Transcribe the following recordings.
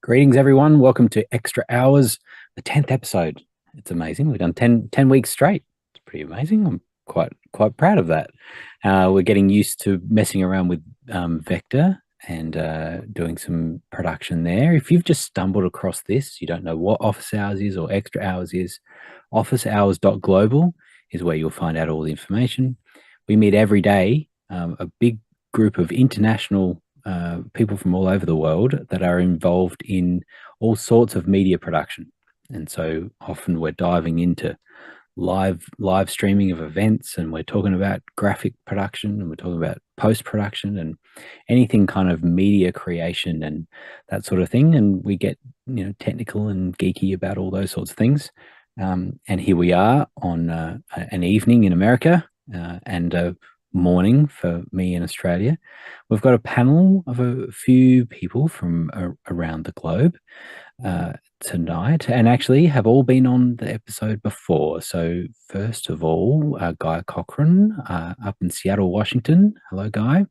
Greetings, everyone. Welcome to Extra Hours, the 10th episode. It's amazing. We've done 10 weeks straight. It's pretty amazing. I'm quite proud of that. We're getting used to messing around with Vector and doing some production there. If you've just stumbled across this, you don't know what Office Hours is or Extra Hours is, officehours.global is where you'll find out all the information. We meet every day, a big group of international people from all over the world that are involved in all sorts of media production. And so often we're diving into live streaming of events, and we're talking about graphic production, and we're talking about post production and anything kind of media creation and that sort of thing. And we get technical and geeky about all those sorts of things. And here we are on an evening in America and a morning for me in Australia. We've got a panel of a few people from around the globe tonight, and actually have all been on the episode before. So first of all, Guy Cochran up in Seattle, Washington. Hello, Guy.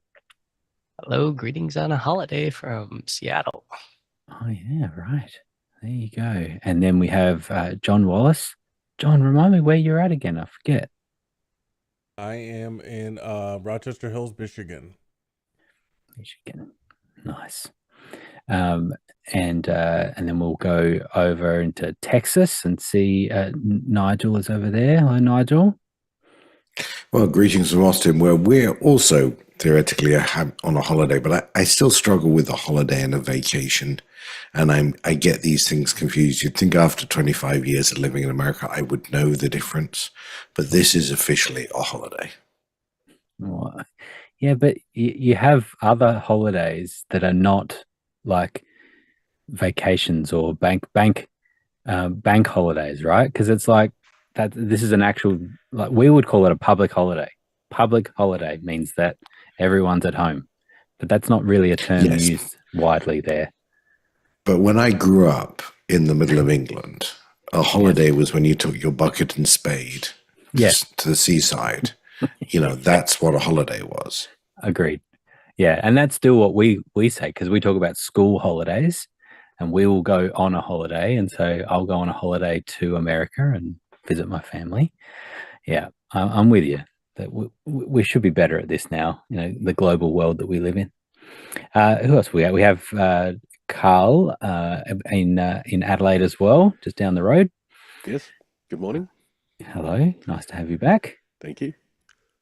Hello, greetings on a holiday from Seattle. Oh yeah, right. There you go. And then we have John Wallace. John, remind me where you're at again. I forget. I am in Rochester Hills, Michigan. Michigan. Nice. And then we'll go over into Texas and see Nigel is over there. Hello, Nigel. Well, greetings from Austin, where we're also theoretically on a holiday, but I still struggle with a holiday and a vacation, and I get these things confused. You'd think after 25 years of living in America, I would know the difference, but this is officially a holiday. Well, yeah, but you have other holidays that are not like vacations or bank holidays, right? Because it's like that. This is an actual, like, we would call it a public holiday. Public holiday means that everyone's at home, but that's not really a term Yes. used widely there. But when I grew up in the middle of England, a holiday was when you took your bucket and spade Yes. to the seaside. That's what a holiday was. Agreed. Yeah, and that's still what we say, because we talk about school holidays, and we will go on a holiday, and so I'll go on a holiday to America and visit my family. Yeah, I'm with you that we should be better at this now. The global world that we live in. Who else we have? We have Carl in Adelaide as well, just down the road. Yes. Good morning. Hello, nice to have you back. Thank you.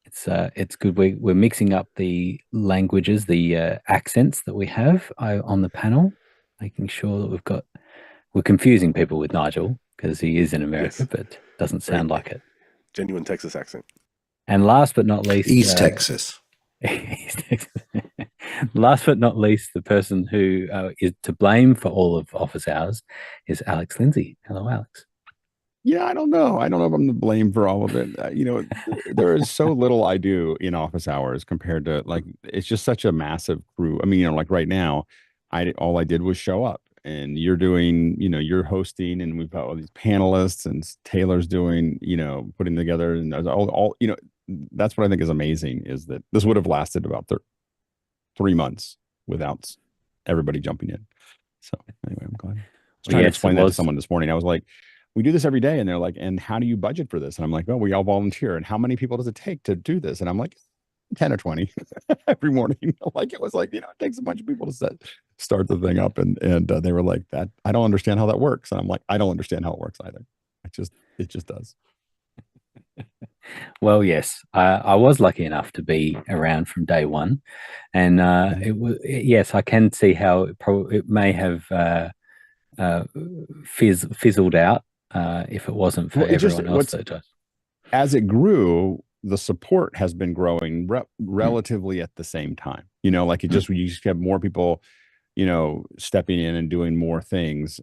It's good. We're mixing up the languages, the accents that we have on the panel, making sure that we're confusing people with Nigel because he is in America, Yes. but doesn't sound like it. Genuine Texas accent. And last but not least, East Texas. East Texas. Last but not least, the person who is to blame for all of Office Hours is Alex Lindsay. Hello, Alex. Yeah, I don't know. I don't know if I'm to blame for all of it. There is so little I do in office hours compared to, like, it's just such a massive crew. I mean, like right now, all I did was show up, and you're doing, you're hosting, and we've got all these panelists, and Taylor's doing, putting together, and there's all, that's what I think is amazing, is that this would have lasted about 3 months without everybody jumping in. So anyway, I'm glad. I was trying to explain that to someone this morning. I was like, we do this every day. And they're like, and how do you budget for this? And I'm like, well, we all volunteer. And how many people does it take to do this? And I'm like, 10 or 20 every morning. Like, it was like, it takes a bunch of people to start the thing up. And they were like, that, I don't understand how that works. And I'm like, I don't understand how it works either. It just does. Well, yes, I was lucky enough to be around from day one, and yes, I can see how it may have fizzled out if it wasn't for everyone else that does. As it grew, the support has been growing relatively at the same time. Like you just have more people, stepping in and doing more things.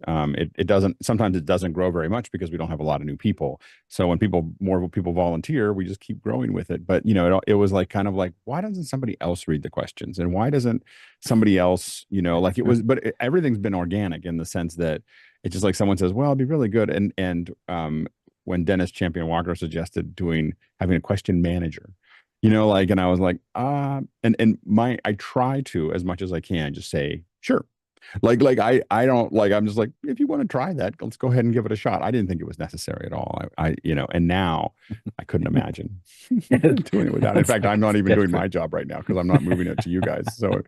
Sometimes it doesn't grow very much because we don't have a lot of new people. So when more people volunteer, we just keep growing with it. But, it was like, kind of like, why doesn't somebody else read the questions? And why doesn't somebody else, like it was, but everything's been organic in the sense that it's just like someone says, well, it'd be really good. And when Dennis Champion Walker suggested having a question manager, and I was like, I try to, as much as I can, just say, sure. I don't like, I'm just like, if you want to try that, let's go ahead and give it a shot. I didn't think it was necessary at all. And now I couldn't imagine doing it without. In fact, I'm not even doing my job right now because I'm not moving it to you guys. So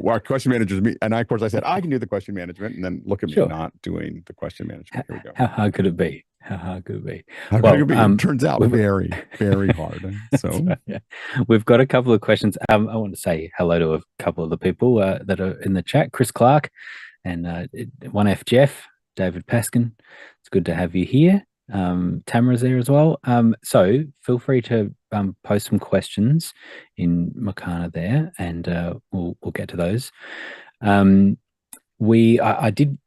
our question managers, me, and of course I said, I can do the question management, and then look at me not doing the question management. Here we go. How hard could it be? How hard could it be? How could it be? It turns out very, very hard. So yeah. We've got a couple of questions. I want to say hello to a couple of the people that are in the chat. Chris Clark and 1F Jeff, David Paskin. It's good to have you here. Tamara's there as well. So feel free to post some questions in Makana there, and we'll get to those. I did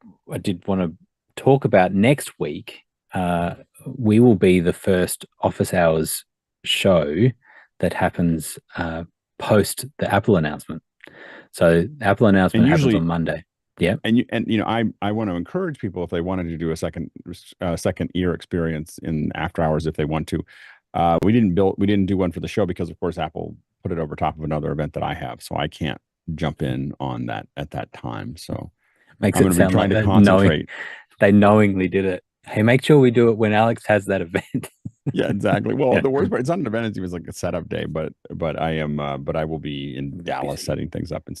want to talk about next week. We will be the first office hours show that happens post the Apple announcement. So the Apple announcement happens on Monday. Yeah, and I want to encourage people, if they wanted to do a second ear experience in after hours, if they want to. We didn't do one for the show because, of course, Apple put it over top of another event that I have, so I can't jump in on that at that time. So makes it sound like they knowingly did it. Hey, make sure we do it when Alex has that event. Yeah, exactly. Well, the worst part, it's not an event, it's even like a setup day, but I will be in Dallas setting things up and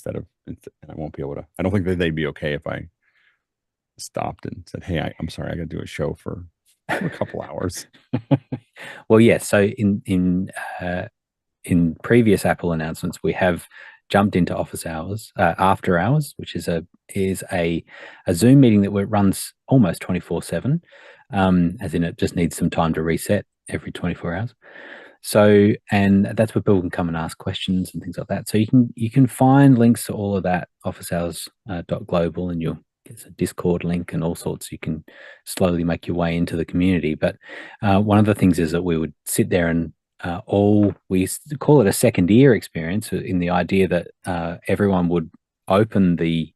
I won't be able to. I don't think that they'd be okay if I stopped and said, hey, I'm sorry, I got to do a show for a couple hours. Well, yes. So in previous Apple announcements, we have jumped into office hours, after hours, which is a Zoom meeting that runs almost 24/7, as in it just needs some time to reset every 24 hours. So, and that's where people can come and ask questions and things like that. So you can find links to all of that officehours.global, and you'll get a Discord link and all sorts. You can slowly make your way into the community. But one of the things is that we would sit there and we call it a second ear experience, in the idea that everyone would open the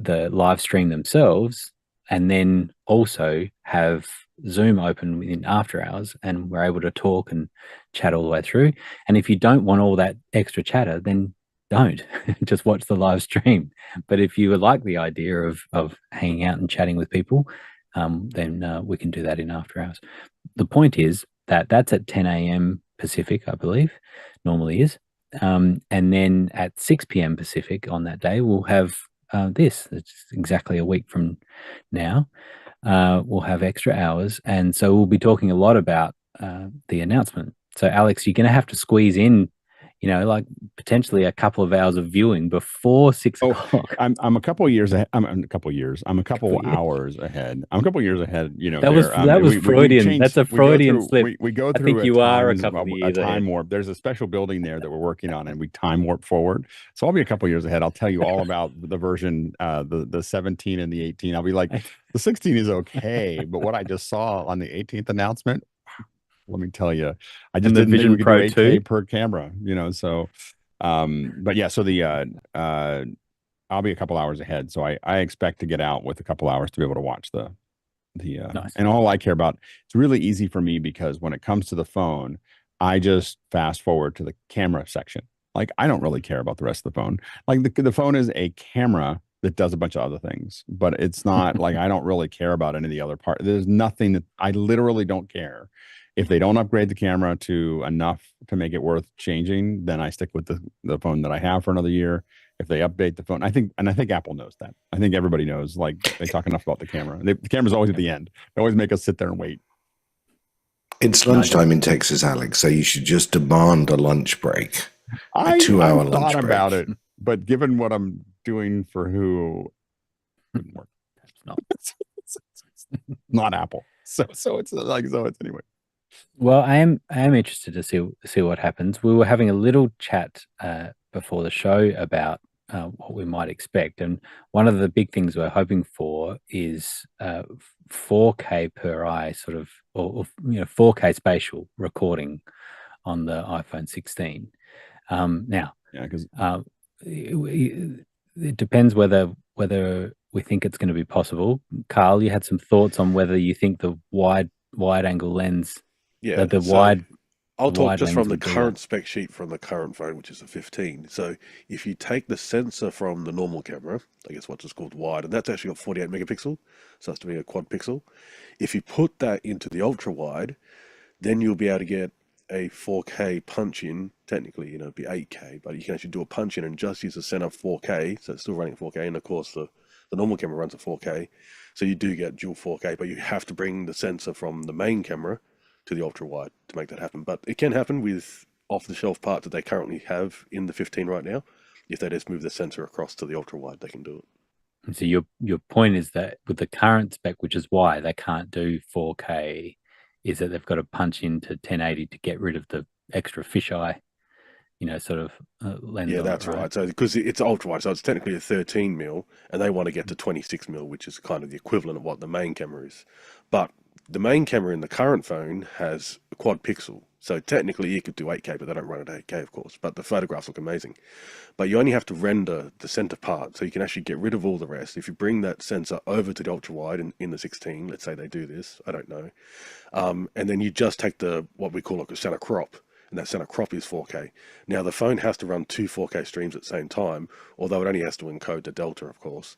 live stream themselves, and then also have Zoom open within after hours, and we're able to talk and chat all the way through. And if you don't want all that extra chatter, then don't just watch the live stream. But if you would like the idea of hanging out and chatting with people, then we can do that in after hours. The point is that that's at 10 a.m. Pacific, I believe, normally is. And then at 6 p.m. Pacific on that day, we'll have this. It's exactly a week from now. We'll have extra hours. And so we'll be talking a lot about the announcement. So, Alex, you're going to have to squeeze in, like potentially a couple of hours of viewing before 6 o'clock. I'm a couple of years ahead. I'm a couple hours ahead. I'm a couple of years ahead. That was Freudian. That's a Freudian slip. We go through. I think you are a couple of years time ahead. warp. There's a special building there that we're working on, and we time warp forward. So I'll be a couple of years ahead. I'll tell you all about the version, the 17 and the 18. I'll be like, the 16 is okay, but what I just saw on the 18th announcement, let me tell you, I just didn't think we could do 8K per camera, So, but yeah, so I'll be a couple hours ahead. So I expect to get out with a couple hours to be able to watch nice. And all I care about, it's really easy for me because when it comes to the phone, I just fast forward to the camera section. Like, I don't really care about the rest of the phone. Like the phone is a camera that does a bunch of other things, but it's not like I don't really care about any of the other part. There's nothing that I literally don't care. If they don't upgrade the camera to enough to make it worth changing, then I stick with the phone that I have for another year. If they update the phone, I think Apple knows that. I think everybody knows, like, they talk enough about the camera. The camera's always at the end. They always make us sit there and wait. It's lunchtime in Texas, Alex, so you should just demand a lunch break. A 2-hour lunch break. I thought about it, but given what I'm doing for who, it wouldn't work. It's not Apple. So it's anyway. Well, I am interested to see what happens. We were having a little chat before the show about what we might expect, and one of the big things we're hoping for is 4K per eye, sort of, or 4K spatial recording on the iPhone 16. Now, yeah, because it depends whether we think it's going to be possible. Carl, you had some thoughts on whether you think the wide angle lens. Yeah, the wide I'll The talk wide just lens from the would do that. current spec sheet from the current phone, which is a 15. So if you take the sensor from the normal camera, I guess what's called wide, and that's actually got 48 megapixel, so that's to be a quad pixel. If you put that into the ultra wide, then you'll be able to get a 4K punch in. Technically, it'd be 8K, but you can actually do a punch in and just use the center 4K, so it's still running 4K. And of course, the normal camera runs at 4K, so you do get dual 4K, but you have to bring the sensor from the main camera to the ultra wide to make that happen. But it can happen with off the shelf parts that they currently have in the 15 right now. If they just move the sensor across to the ultra wide, they can do it. And so your point is that with the current spec, which is why they can't do 4K, is that they've got to punch into 1080 to get rid of the extra fisheye, sort of lens Yeah, on that's it, right? right. So because it's ultra wide, so it's technically a 13 mil, and they want to get to 26 mil, which is kind of the equivalent of what the main camera is. But the main camera in the current phone has a quad pixel, so technically you could do 8K, but they don't run at 8K, of course. But the photographs look amazing. But you only have to render the center part, so you can actually get rid of all the rest. If you bring that sensor over to the ultra wide in the 16, let's say they do this, I don't know, and then you just take the what we call like a center crop, and that center crop is 4K. Now the phone has to run two 4K streams at the same time, although it only has to encode the delta, of course.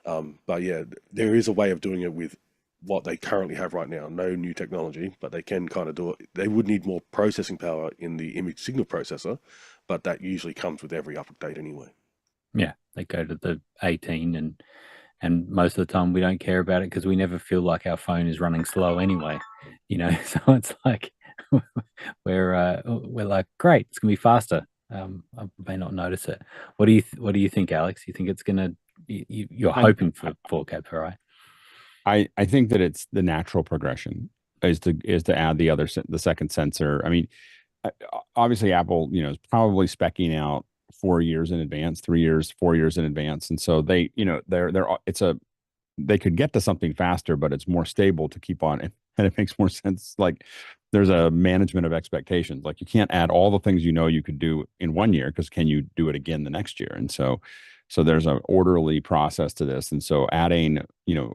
But yeah, there is a way of doing it with what they currently have right now. No new technology, but they can kind of do it. They would need more processing power in the image signal processor, but that usually comes with every update anyway. Yeah, they go to the 18, and most of the time we don't care about it because we never feel like our phone is running slow anyway. So it's like we're like, great, it's gonna be faster. I may not notice it. What do you think, Alex? You think it's gonna? You're I hoping for 4K per eye? I think that it's the natural progression is to add the second sensor. I mean, obviously Apple, is probably speccing out 4 years in advance, 3 years, 4 years in advance, and so they could get to something faster, but it's more stable to keep on it. And it makes more sense. Like there's a management of expectations. Like you can't add all the things you could do in 1 year because can you do it again the next year? And so there's an orderly process to this. And so adding,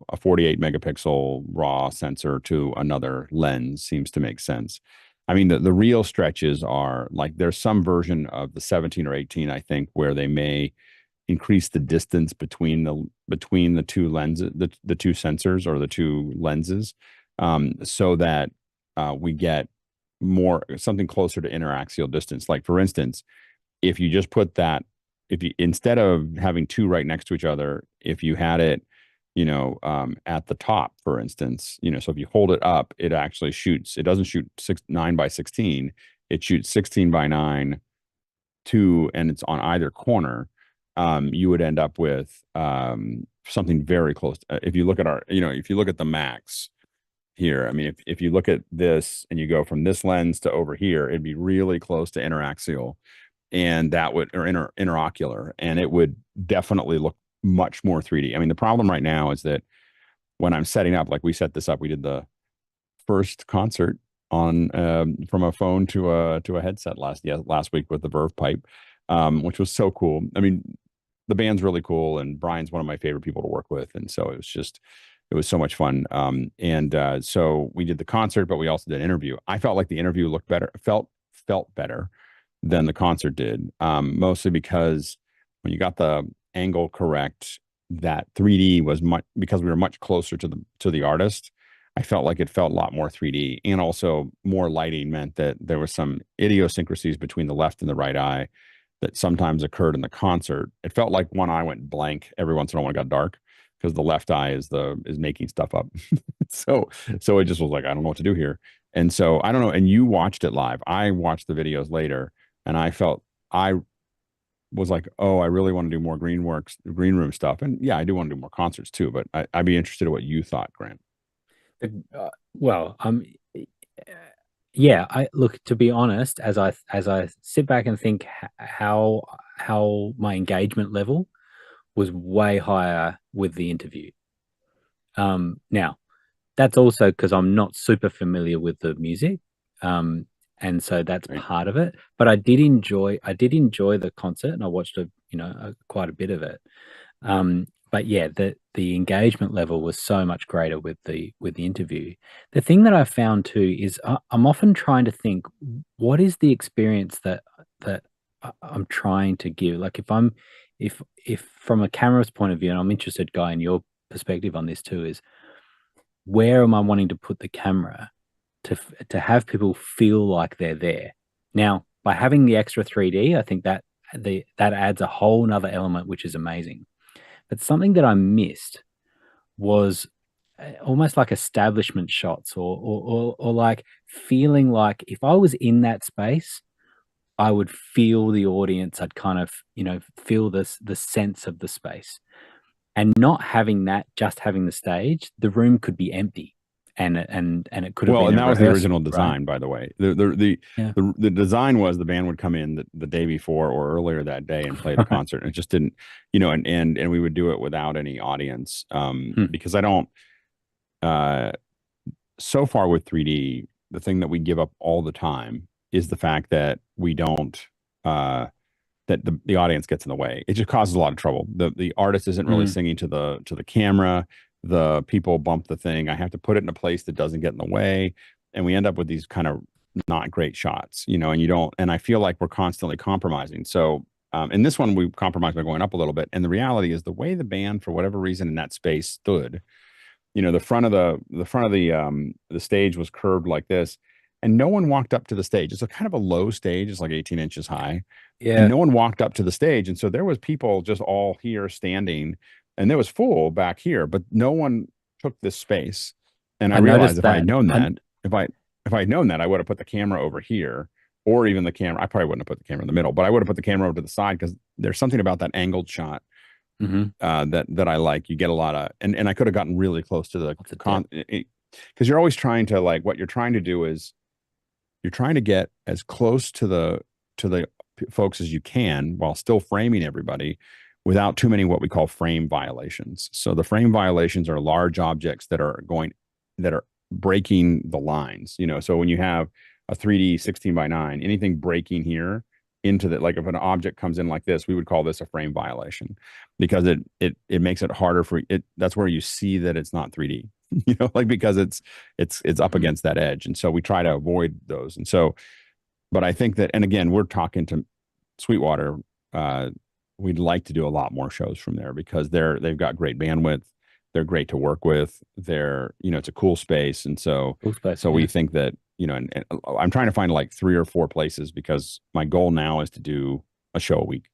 a 48 megapixel raw sensor to another lens seems to make sense. I mean, the real stretches are like there's some version of the 17 or 18, I think, where they may increase the distance between the two lenses, the two sensors or the two lenses, so that we get something closer to interaxial distance. Like for instance, if you just put that, if you instead of having two right next to each other, if you had it, at the top, for instance, so if you hold it up, it actually shoots. It doesn't shoot 9 by 16. It shoots 16 by 9, and it's on either corner. You would end up with something very close. If you look at if you look at the Max here, I mean, if you look at this and you go from this lens to over here, it'd be really close to interaxial, and that would or interocular, and it would definitely look much more 3D. I mean, the problem right now is that when I'm setting up, like we set this up, we did the first concert on from a phone to a headset last week with the Verve Pipe, which was so cool. I mean, the band's really cool, and Brian's one of my favorite people to work with, and so it was so much fun. So we did the concert, but we also did an interview. I felt like the interview looked better, felt better than the concert did, mostly because when you got the angle correct, that 3D was much because we were much closer to the artist. I felt like it felt a lot more 3D, and also more lighting meant that there was some idiosyncrasies between the left and the right eye that sometimes occurred in the concert. It felt like one eye went blank every once in a while when it got dark because the left eye is making stuff up. so it just was like, I don't know what to do here. And so I don't know. And you watched it live. I watched the videos later, and I was like, oh, I really want to do more green room stuff. And yeah, I do want to do more concerts too, but I'd be interested in what you thought, Grant. Well, yeah. I look, to be honest, as I sit back and think how my engagement level was way higher with the interview. Now that's also because I'm not super familiar with the music, and so that's Right. part of it. But I did enjoy the concert, and I watched quite a bit of it. but yeah, the engagement level was so much greater with the interview. The thing that I found too is I'm often trying to think, what is the experience that I'm trying to give? Like if from a camera's point of view, and I'm interested, Guy, in your perspective on this too, is where am I wanting to put the camera to have people feel like they're there? Now, by having the extra 3D, I think that that adds a whole nother element, which is amazing. But something that I missed was almost like establishment shots or like feeling like if I was in that space, I would feel the audience. I'd kind of, feel the sense of the space. And not having that, just having the stage, the room could be empty. And it could have Well, been and a that was the rehearsal, original right? design, by the way. The Yeah. the design was the band would come in the day before or earlier that day and play the concert. And it just didn't, and we would do it without any audience. Because I don't so far with 3D, the thing that we give up all the time is the fact that we don't that the audience gets in the way. It just causes a lot of trouble. The artist isn't really singing to the camera. The people bump the thing. I have to put it in a place that doesn't get in the way, and we end up with these kind of not great shots, and you don't. And I feel like we're constantly compromising. So in this one, we compromised by going up a little bit. And the reality is, the way the band, for whatever reason, in that space stood, the front of the stage was curved like this, and no one walked up to the stage. It's a kind of a low stage. It's like 18 inches high, and Yeah. no one walked up to the stage. And so there was people just all here standing, and it was full back here, but no one took this space. And I I realized noticed if I that. had known that, if I had known that, I would have put the camera over here, or even the camera. I probably wouldn't have put the camera in the middle, but I would have put the camera over to the side, because there's something about that angled shot that I like. You get a lot of, and I could have gotten really close to the because you're always trying to, like, what you're trying to do is you're trying to get as close to the folks as you can while still framing everybody without too many what we call frame violations. So the frame violations are large objects that are breaking the lines. So when you have a 3D 16 by 9, anything breaking here into the, like, if an object comes in like this, we would call this a frame violation, because it makes it harder for it. That's where you see that it's not 3D, like, because it's up against that edge. And so we try to avoid those. And so, but I think that, and again, we're talking to Sweetwater. We'd like to do a lot more shows from there, because they've got great bandwidth. They're great to work with. It's a cool space. And so, we think that, and I'm trying to find like 3 or 4 places, because my goal now is to do a show a week,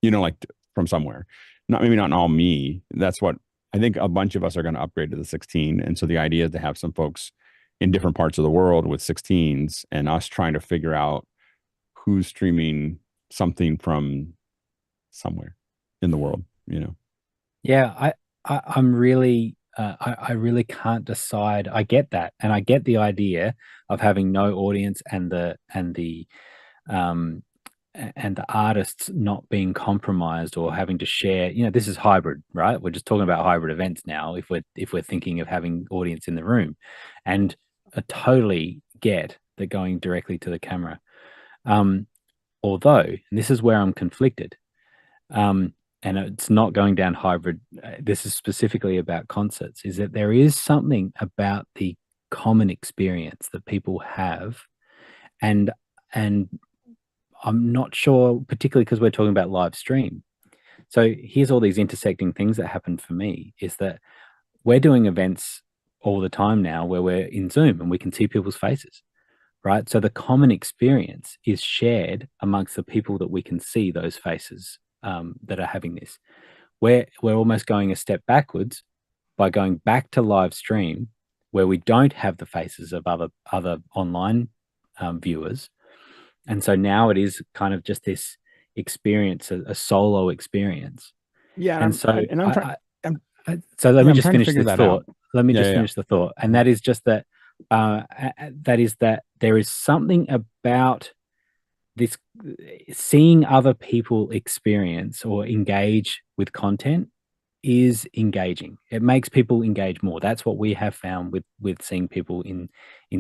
like from somewhere. Maybe not all me. That's what I think. A bunch of us are going to upgrade to the 16. And so the idea is to have some folks in different parts of the world with 16s, and us trying to figure out who's streaming something from somewhere in the world, Yeah, I'm really I really can't decide. I get that, and I get the idea of having no audience and the artists not being compromised or having to share. This is hybrid, right? We're just talking about hybrid events now. If we're thinking of having audience in the room, and I totally get that going directly to the camera. Although, and this is where I'm conflicted. And it's not going down hybrid. This is specifically about concerts, is that there is something about the common experience that people have. And I'm not sure, particularly because we're talking about live stream. So here's all these intersecting things that happen for me, is that we're doing events all the time now where we're in Zoom and we can see people's faces, right? So the common experience is shared amongst the people that we can see those faces that are having this. We're almost going a step backwards by going back to live stream, where we don't have the faces of other online viewers, and so now it is kind of just this experience, a solo experience. Yeah, and so I'm trying. So let me I'm just trying to finish figure this that thought. out. Let me just finish the thought, and that is just that that there is something about this, seeing other people experience or engage with content is engaging. It makes people engage more. That's what we have found with seeing people in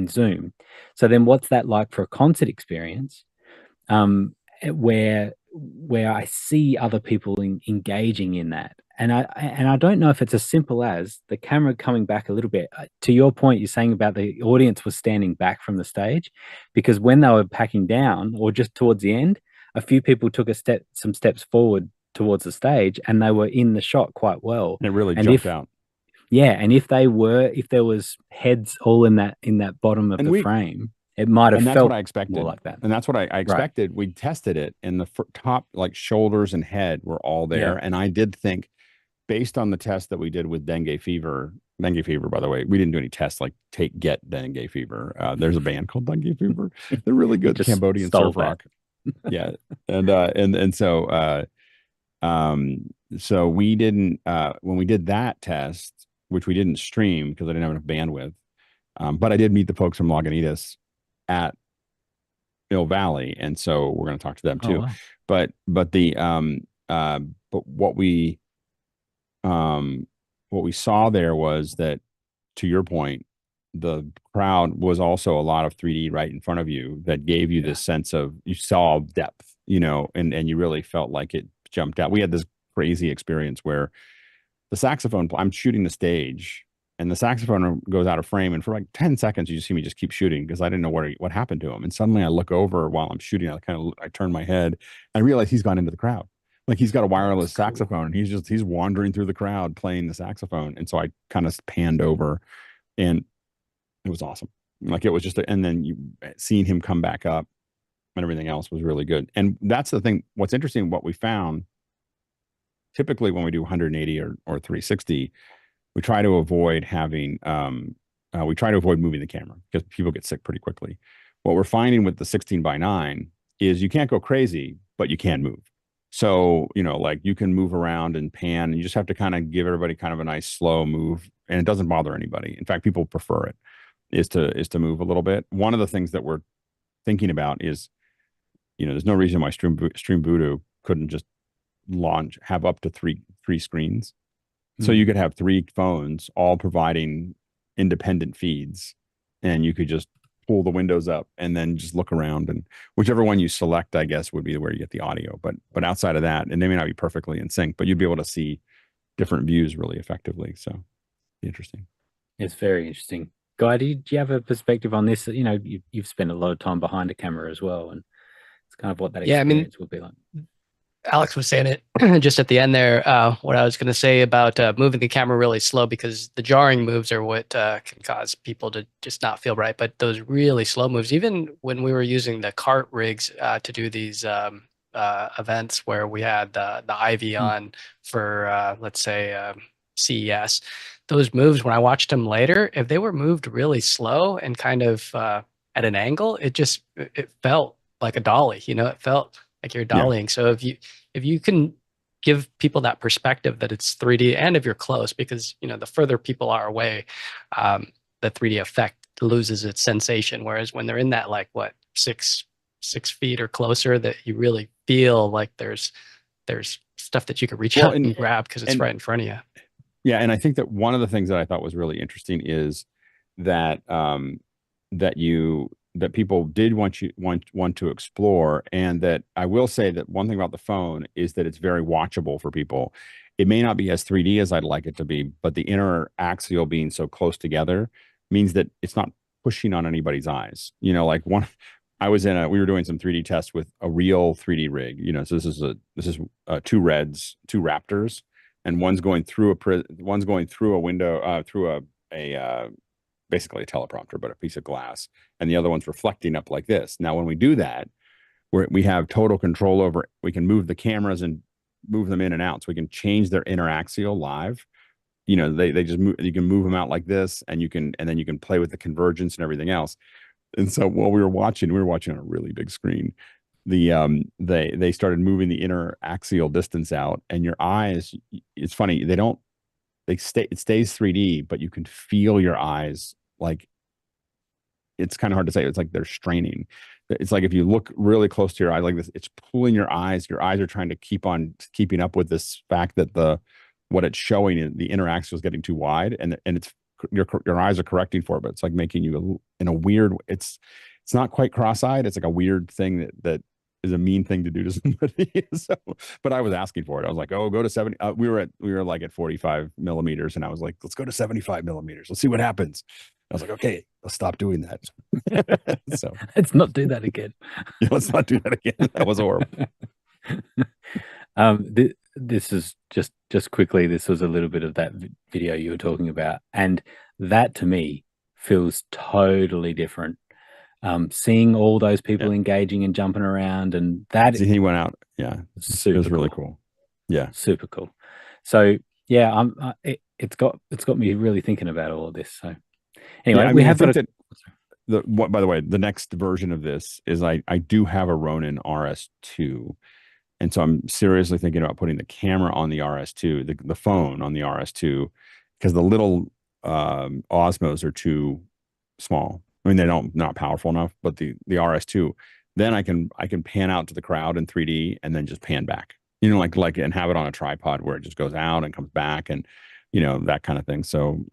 Zoom. So then what's that like for a concert experience, where I see other people engaging in that, I don't know if it's as simple as the camera coming back a little bit. To your point, you're saying about the audience was standing back from the stage, because when they were packing down or just towards the end, a few people took some steps forward towards the stage, and they were in the shot quite well. And it really And jumped if out. yeah, and if there was heads all in that bottom of And the frame, it might have And that's what felt I expected. more like that. And that's what I Right. expected. We tested it, and the top, like shoulders and head, were all there. Yeah. And I did think, based on the test that we did with dengue fever, by the way, we didn't do any tests like get dengue fever. There's a band called Dengue Fever. They're really good. Just Cambodian stole surf rock. Yeah. So we didn't, when we did that test, which we didn't stream because I didn't have enough bandwidth. But I did meet the folks from Lagunitas at Mill Valley, and so we're going to talk to them too. Oh, wow. But what we saw there was that, to your point, the crowd was also a lot of 3D right in front of you that gave you this sense of, you saw depth, and you really felt like it jumped out. We had this crazy experience where the saxophone, I'm shooting the stage, and the saxophone goes out of frame, and for like 10 seconds you just see me just keep shooting because I didn't know what happened to him. And suddenly I look over while I'm shooting, I turn my head, and I realize he's gone into the crowd. Like, he's got a wireless saxophone, and he's wandering through the crowd playing the saxophone. And so I kind of panned over, and it was awesome. Like, it was just and then seeing him come back up and everything else was really good. And that's the thing. What's interesting, what we found, typically when we do 180 or 360, we try to avoid having moving the camera because people get sick pretty quickly. What we're finding with the 16:9 is you can't go crazy, but you can move. So, like, you can move around and pan, and you just have to kind of give everybody kind of a nice slow move, and it doesn't bother anybody. In fact, people prefer it, is to move a little bit. One of the things that we're thinking about is, there's no reason why Stream Voodoo couldn't just have up to three screens. So you could have 3 phones all providing independent feeds, and you could just pull the windows up and then just look around, and whichever one you select, I guess, would be where you get the audio. But outside of that, and they may not be perfectly in sync, but you'd be able to see different views really effectively. So interesting. It's very interesting. Guy, do you have a perspective on this? You've spent a lot of time behind a camera as well, and it's kind of what that experience would be like. Alex was saying it just at the end there. What I was going to say about moving the camera really slow, because the jarring moves are what can cause people to just not feel right. But those really slow moves, even when we were using the cart rigs to do these events where we had the Ivy on for, let's say, CES, those moves, when I watched them later, if they were moved really slow and kind of at an angle, it felt like a dolly. It felt like you're dollying. So if you can give people that perspective that it's 3D, and if you're close, because the further people are away, the 3D effect loses its sensation. Whereas when they're in that, like, what, 6 feet or closer, that you really feel like there's stuff that you could reach out and grab because it's right in front of you. Yeah, and I think that one of the things that I thought was really interesting is that that people did want to explore, and that I will say that one thing about the phone is that it's very watchable for people. It may not be as 3D as I'd like it to be, but the inner axial being so close together means that it's not pushing on anybody's eyes. We were doing some 3D tests with a real 3D rig. So this is 2 Reds, 2 Raptors, and one's going through a window, through a basically a teleprompter, but a piece of glass, and the other one's reflecting up like this. Now, when we do that, we have total control over, we can move the cameras and move them in and out, so we can change their interaxial live. They just move, you can move them out like this, and then you can play with the convergence and everything else. And so while we were watching on a really big screen, they started moving the interaxial distance out, and your eyes, it's funny, it stays 3D, but you can feel your eyes, like, it's kind of hard to say. It's like they're straining. It's like if you look really close to your eye like this, it's pulling your eyes. Your eyes are trying to keeping up with this fact that what it's showing in the interaxial is getting too wide, and it's your eyes are correcting for it, but it's like making you in a weird. It's not quite cross-eyed. It's like a weird thing that a mean thing to do to somebody. So, but I was asking for it. I was like, oh, go to 70. We were like at 45 millimeters, and I was like, let's go to 75 millimeters. Let's see what happens. I was like, okay, let's stop doing that. So Let's not do that again. yeah, let's not do that again. That was horrible. This is just quickly. This was a little bit of that video you were talking about, and that to me feels totally different. Seeing all those people engaging and jumping around, and that he went out. Yeah, it was really cool. Yeah, super cool. So yeah, it's got me really thinking about all of this. So anyway, we have got by the way, the next version of this is I do have a Ronin RS2. And so I'm seriously thinking about putting the camera on the RS2, the phone on the RS2, because the little Osmos are too small. I mean, they're not powerful enough, but the RS2, then I can pan out to the crowd in 3D and then just pan back, like and have it on a tripod where it just goes out and comes back, and that kind of thing. So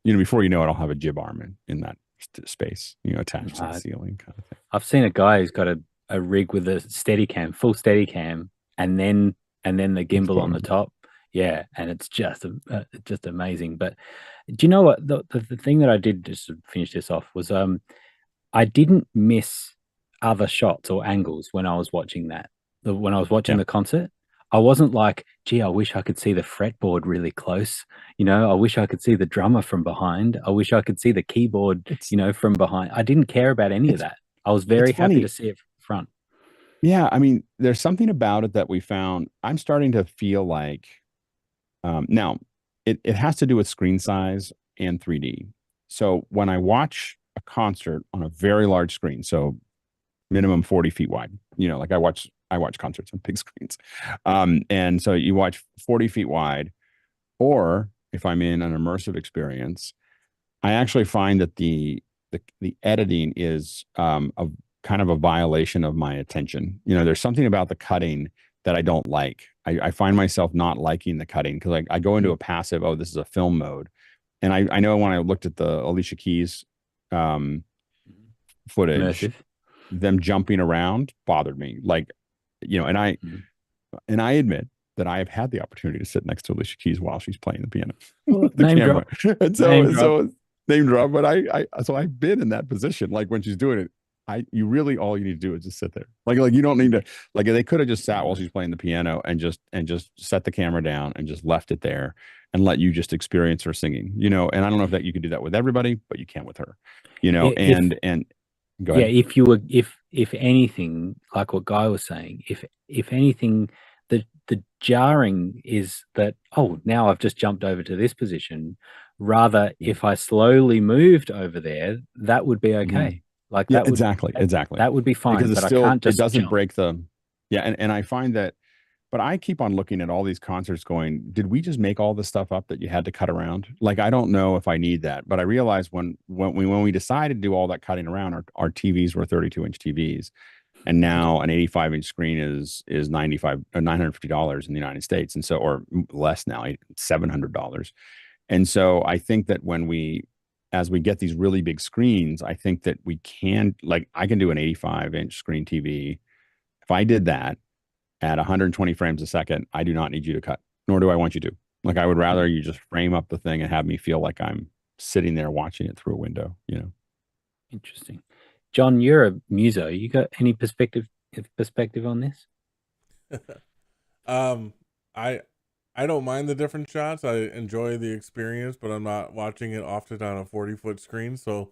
before you know it, I'll have a jib arm in that space, attached to the ceiling kind of thing. I've seen a guy who's got a rig with a Steadicam, full Steadicam, and then the gimbal on the top. Yeah, and it's just amazing. But do you know what the thing that I did, just to finish this off, was I didn't miss other shots or angles when I was watching when I was watching the concert. I wasn't like, gee, I wish I could see the fretboard really close. I wish I could see the drummer from behind. I wish I could see the keyboard, from behind. I didn't care about any of that. I was very happy to see it from front. Yeah, I mean, there's something about it that we found. I'm starting to feel like now it has to do with screen size and 3D. So when I watch a concert on a very large screen, so minimum 40 feet wide, like I watch concerts on big screens. And so you watch 40 feet wide, or if I'm in an immersive experience, I actually find that the editing is a kind of a violation of my attention. There's something about the cutting that I don't like. I find myself not liking the cutting because I go into a passive, oh, this is a film mode. And I know when I looked at the Alicia Keys footage, Immersive. them jumping around bothered me. And I admit that I have had the opportunity to sit next to Alicia Keys while she's playing the piano. Name drop. And so name drop. But so I've been in that position. Like when she's doing it, you really, all you need to do is just sit there. Like you don't need to, like they could have just sat while she's playing the piano and just set the camera down and just left it there and let you just experience her singing, and I don't know if that you could do that with everybody, but you can with her, and go ahead. Yeah. If anything, like what Guy was saying, if anything, the jarring is that, oh, now I've just jumped over to this position. Rather, if I slowly moved over there, that would be okay. Mm-hmm. Like that would, exactly. That would be fine. Because but I can't just it doesn't jump. break the. Yeah, and I find that, but I keep on looking at all these concerts going, did we just make all this stuff up that you had to cut around? Like, I don't know if I need that, but I realized when we decided to do all that cutting around, our TVs were 32-inch TVs, and now an 85-inch screen is $950 in the United States, and so, or less now, $700. And so I think that as we get these really big screens, I think that we can, like, I can do an 85-inch screen TV. If I did that at 120 frames a second, I do not need you to cut, nor do I want you to. Like, I would rather you just frame up the thing and have me feel like I'm sitting there watching it through a window, Interesting. John, you're a muso. You got any perspective on this? I don't mind the different shots. I enjoy the experience, but I'm not watching it often on a 40-foot screen. So,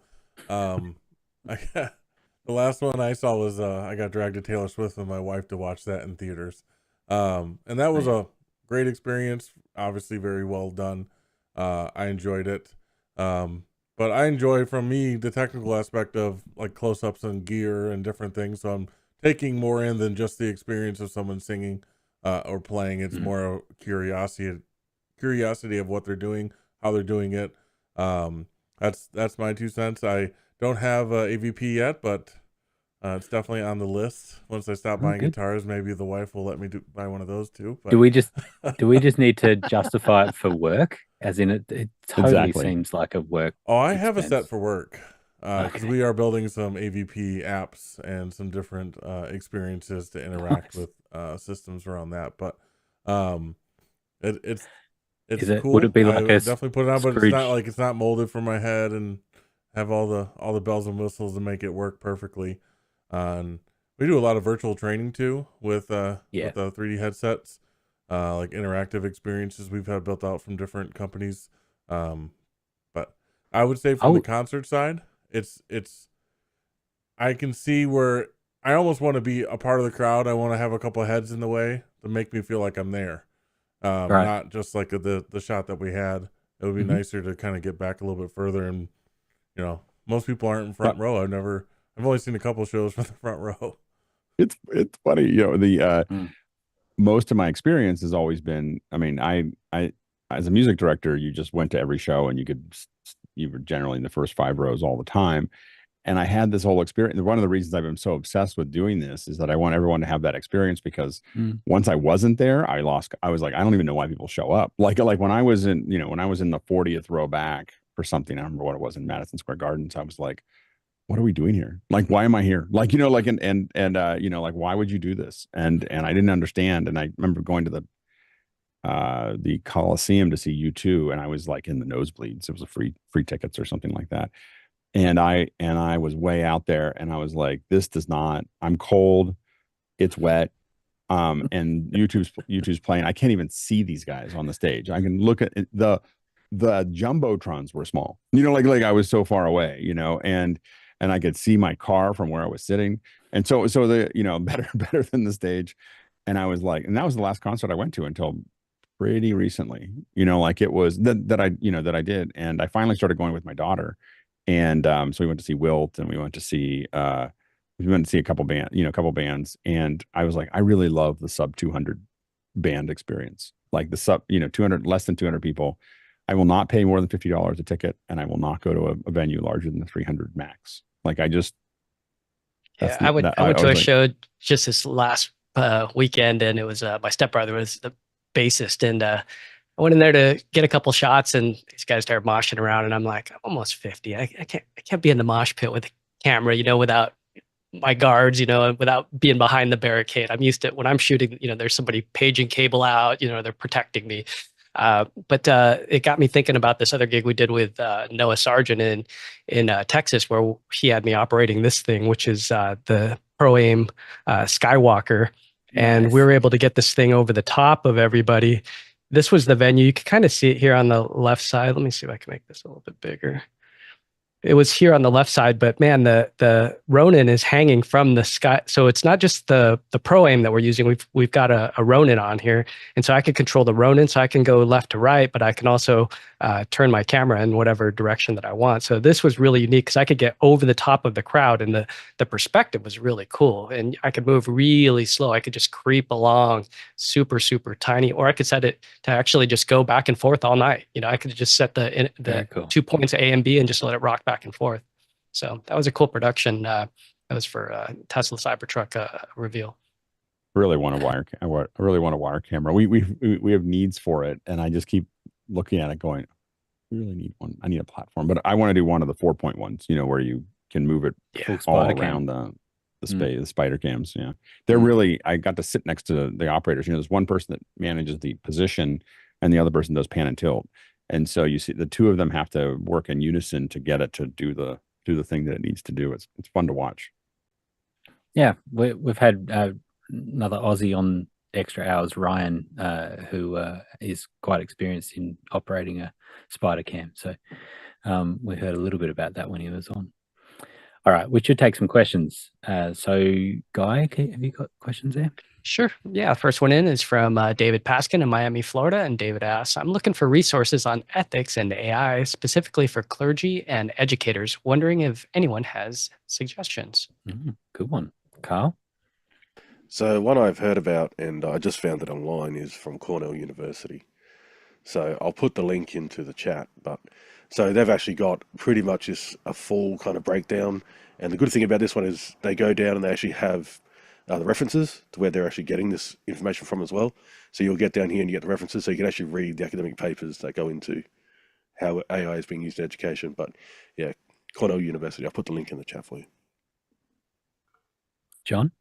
the last one I saw was I got dragged to Taylor Swift with my wife to watch that in theaters, and that was a great experience. Obviously, very well done. I enjoyed it, but I enjoy, from me, the technical aspect of like close-ups and gear and different things. So I'm taking more in than just the experience of someone singing or playing. It's more a curiosity of what they're doing, how they're doing it. That's my 2 cents. I don't have AVP yet, but it's definitely on the list. Once I stop buying guitars, maybe the wife will let me buy one of those too. But... Do we just need to justify it for work? As in, it totally seems like a work. Oh, I have a set for work. because we are building some AVP apps and some different experiences to interact Nice. with systems around that. But um, it's Is it? cool. Would it be I like a would definitely put it on, but it's not Scrooge? like it's not molded for my head and have all the bells and whistles to make it work perfectly. And we do a lot of virtual training too with Yeah. the 3D headsets, like interactive experiences we've had built out from different companies. But I would say from the Oh, concert side, it's I can see where I almost want to be a part of the crowd. I want to have a couple of heads in the way to make me feel like I'm there. right. Not just like the shot that we had. It would be Hmm. nicer to kind of get back a little bit further, and most people aren't in But front row. I've only seen a couple shows from the front row. it's funny, the Mm. most of my experience has always been, I mean, I as a music director, you just went to every show and you were generally in the first 5 rows all the time. And I had this whole experience. One of the reasons I've been so obsessed with doing this is that I want everyone to have that experience, because Mm. once I wasn't there, I was like, I don't even know why people show up. Like when I was in, when I was in the 40th row back for something, I don't remember what it was, in Madison Square Gardens, I was like, what are we doing here? Like, why am I here? Like, like, like, why would you do this? And I didn't understand. And I remember going to the Coliseum to see U2, and I was like in the nosebleeds. It was a free tickets or something like that. And I was way out there, and I was like, this does not, I'm cold, it's wet. And YouTube's playing. I can't even see these guys on the stage. I can look at it, the jumbotrons were small, like I was so far away, and I could see my car from where I was sitting. And so the, better than the stage. And I was like, and that was the last concert I went to until pretty recently, like it was that I did. And I finally started going with my daughter. And so we went to see Wilt, and we went to see a couple bands. And I was like, I really love the sub 200 band experience, like the sub, 200, less than 200 people. I will not pay more than $50 a ticket, and I will not go to a venue larger than the 300 max. Like Yeah, I I went to was a like, show just this last weekend, and it was my stepbrother was the bassist, and I went in there to get a couple shots, and these guys started moshing around, and I'm like, I'm almost 50. I can't be in the mosh pit with a camera, without my guards, without being behind the barricade. I'm used to when I'm shooting, there's somebody paging cable out, they're protecting me. But it got me thinking about this other gig we did with Noah Sargent in Texas, where he had me operating this thing, which is the Pro Aim Skywalker, and Nice. we were able to get this thing over the top of everybody. This was the venue. You can kind of see it here on the left side. Let me see if I can make this a little bit bigger. It was here on the left side, but man, the Ronin is hanging from the sky. So it's not just the Pro Aim that we're using. We've got a Ronin on here, and so I can control the Ronin, so I can go left to right, but I can also turn my camera in whatever direction that I want. So this was really unique because I could get over the top of the crowd, and the perspective was really cool. And I could move really slow. I could just creep along, super super tiny, or I could set it to actually just go back and forth all night. I could just set the Very cool. 2 points A and B and just let it rock back and forth. So that was a cool production. That was for Tesla Cybertruck reveal. really want I really want a wire camera. We have needs for it, and I just keep looking at it going, I really need one. I need a platform, but I want to do one of the 4-point ones, where you can move it Full all spider around cam. the space, the spider cams. Yeah. They're really, I got to sit next to the operators. There's one person that manages the position, and the other person does pan and tilt. And so you see the two of them have to work in unison to get it to do the thing that it needs to do. It's fun to watch. Yeah, we've had another Aussie on Extra Hours, Ryan, who is quite experienced in operating a spider cam. So we heard a little bit about that when he was on. All right, we should take some questions. So, Guy, have you got questions there? Sure. Yeah. First one in is from David Paskin in Miami, Florida. And David asks, I'm looking for resources on ethics and AI, specifically for clergy and educators, wondering if anyone has suggestions. Good one. Carl? So one I've heard about, and I just found it online, is from Cornell University. So I'll put the link into the chat. But so they've actually got pretty much just a full kind of breakdown. And the good thing about this one is they go down and they actually have the references to where they're actually getting this information from as well. So you'll get down here and you get the references, so you can actually read the academic papers that go into how AI is being used in education. But yeah, Cornell University. I'll put the link in the chat for you. John?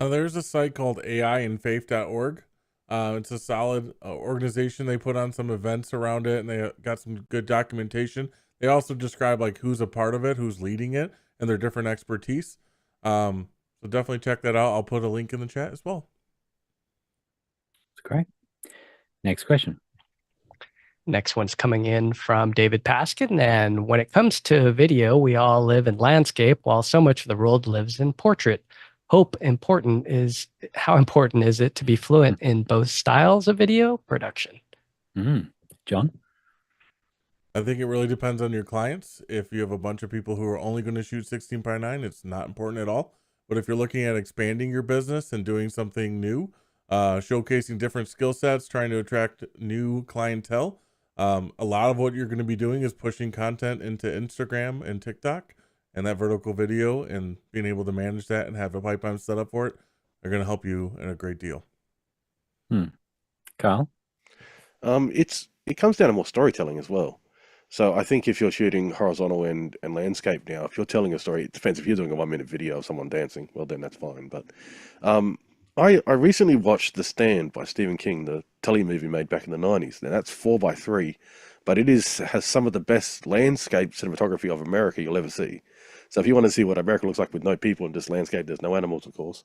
There's a site called AIandFaith.org. It's a solid organization. They put on some events around it, and they got some good documentation. They also describe like who's a part of it, who's leading it, and their different expertise. So definitely check that out. I'll put a link in the chat as well. That's great. Next question. Next one's coming in from David Paskin. And when it comes to video, we all live in landscape while so much of the world lives in portrait. How important is it to be fluent in both styles of video production? John? I think it really depends on your clients. If you have a bunch of people who are only going to shoot 16:9, it's not important at all. But if you're looking at expanding your business and doing something new, showcasing different skill sets, trying to attract new clientele, a lot of what you're going to be doing is pushing content into Instagram and TikTok, and that vertical video and being able to manage that and have a pipeline set up for it are going to help you in a great deal. Carl? It comes down to more storytelling as well. So I think if you're shooting horizontal and landscape now, if you're telling a story, it depends. If you're doing a 1-minute video of someone dancing, well, then that's fine. But I recently watched The Stand by Stephen King, the telly movie made back in the 90s. Now that's 4:3, but it has some of the best landscape cinematography of America you'll ever see. So if you want to see what America looks like with no people and just landscape, there's no animals, of course,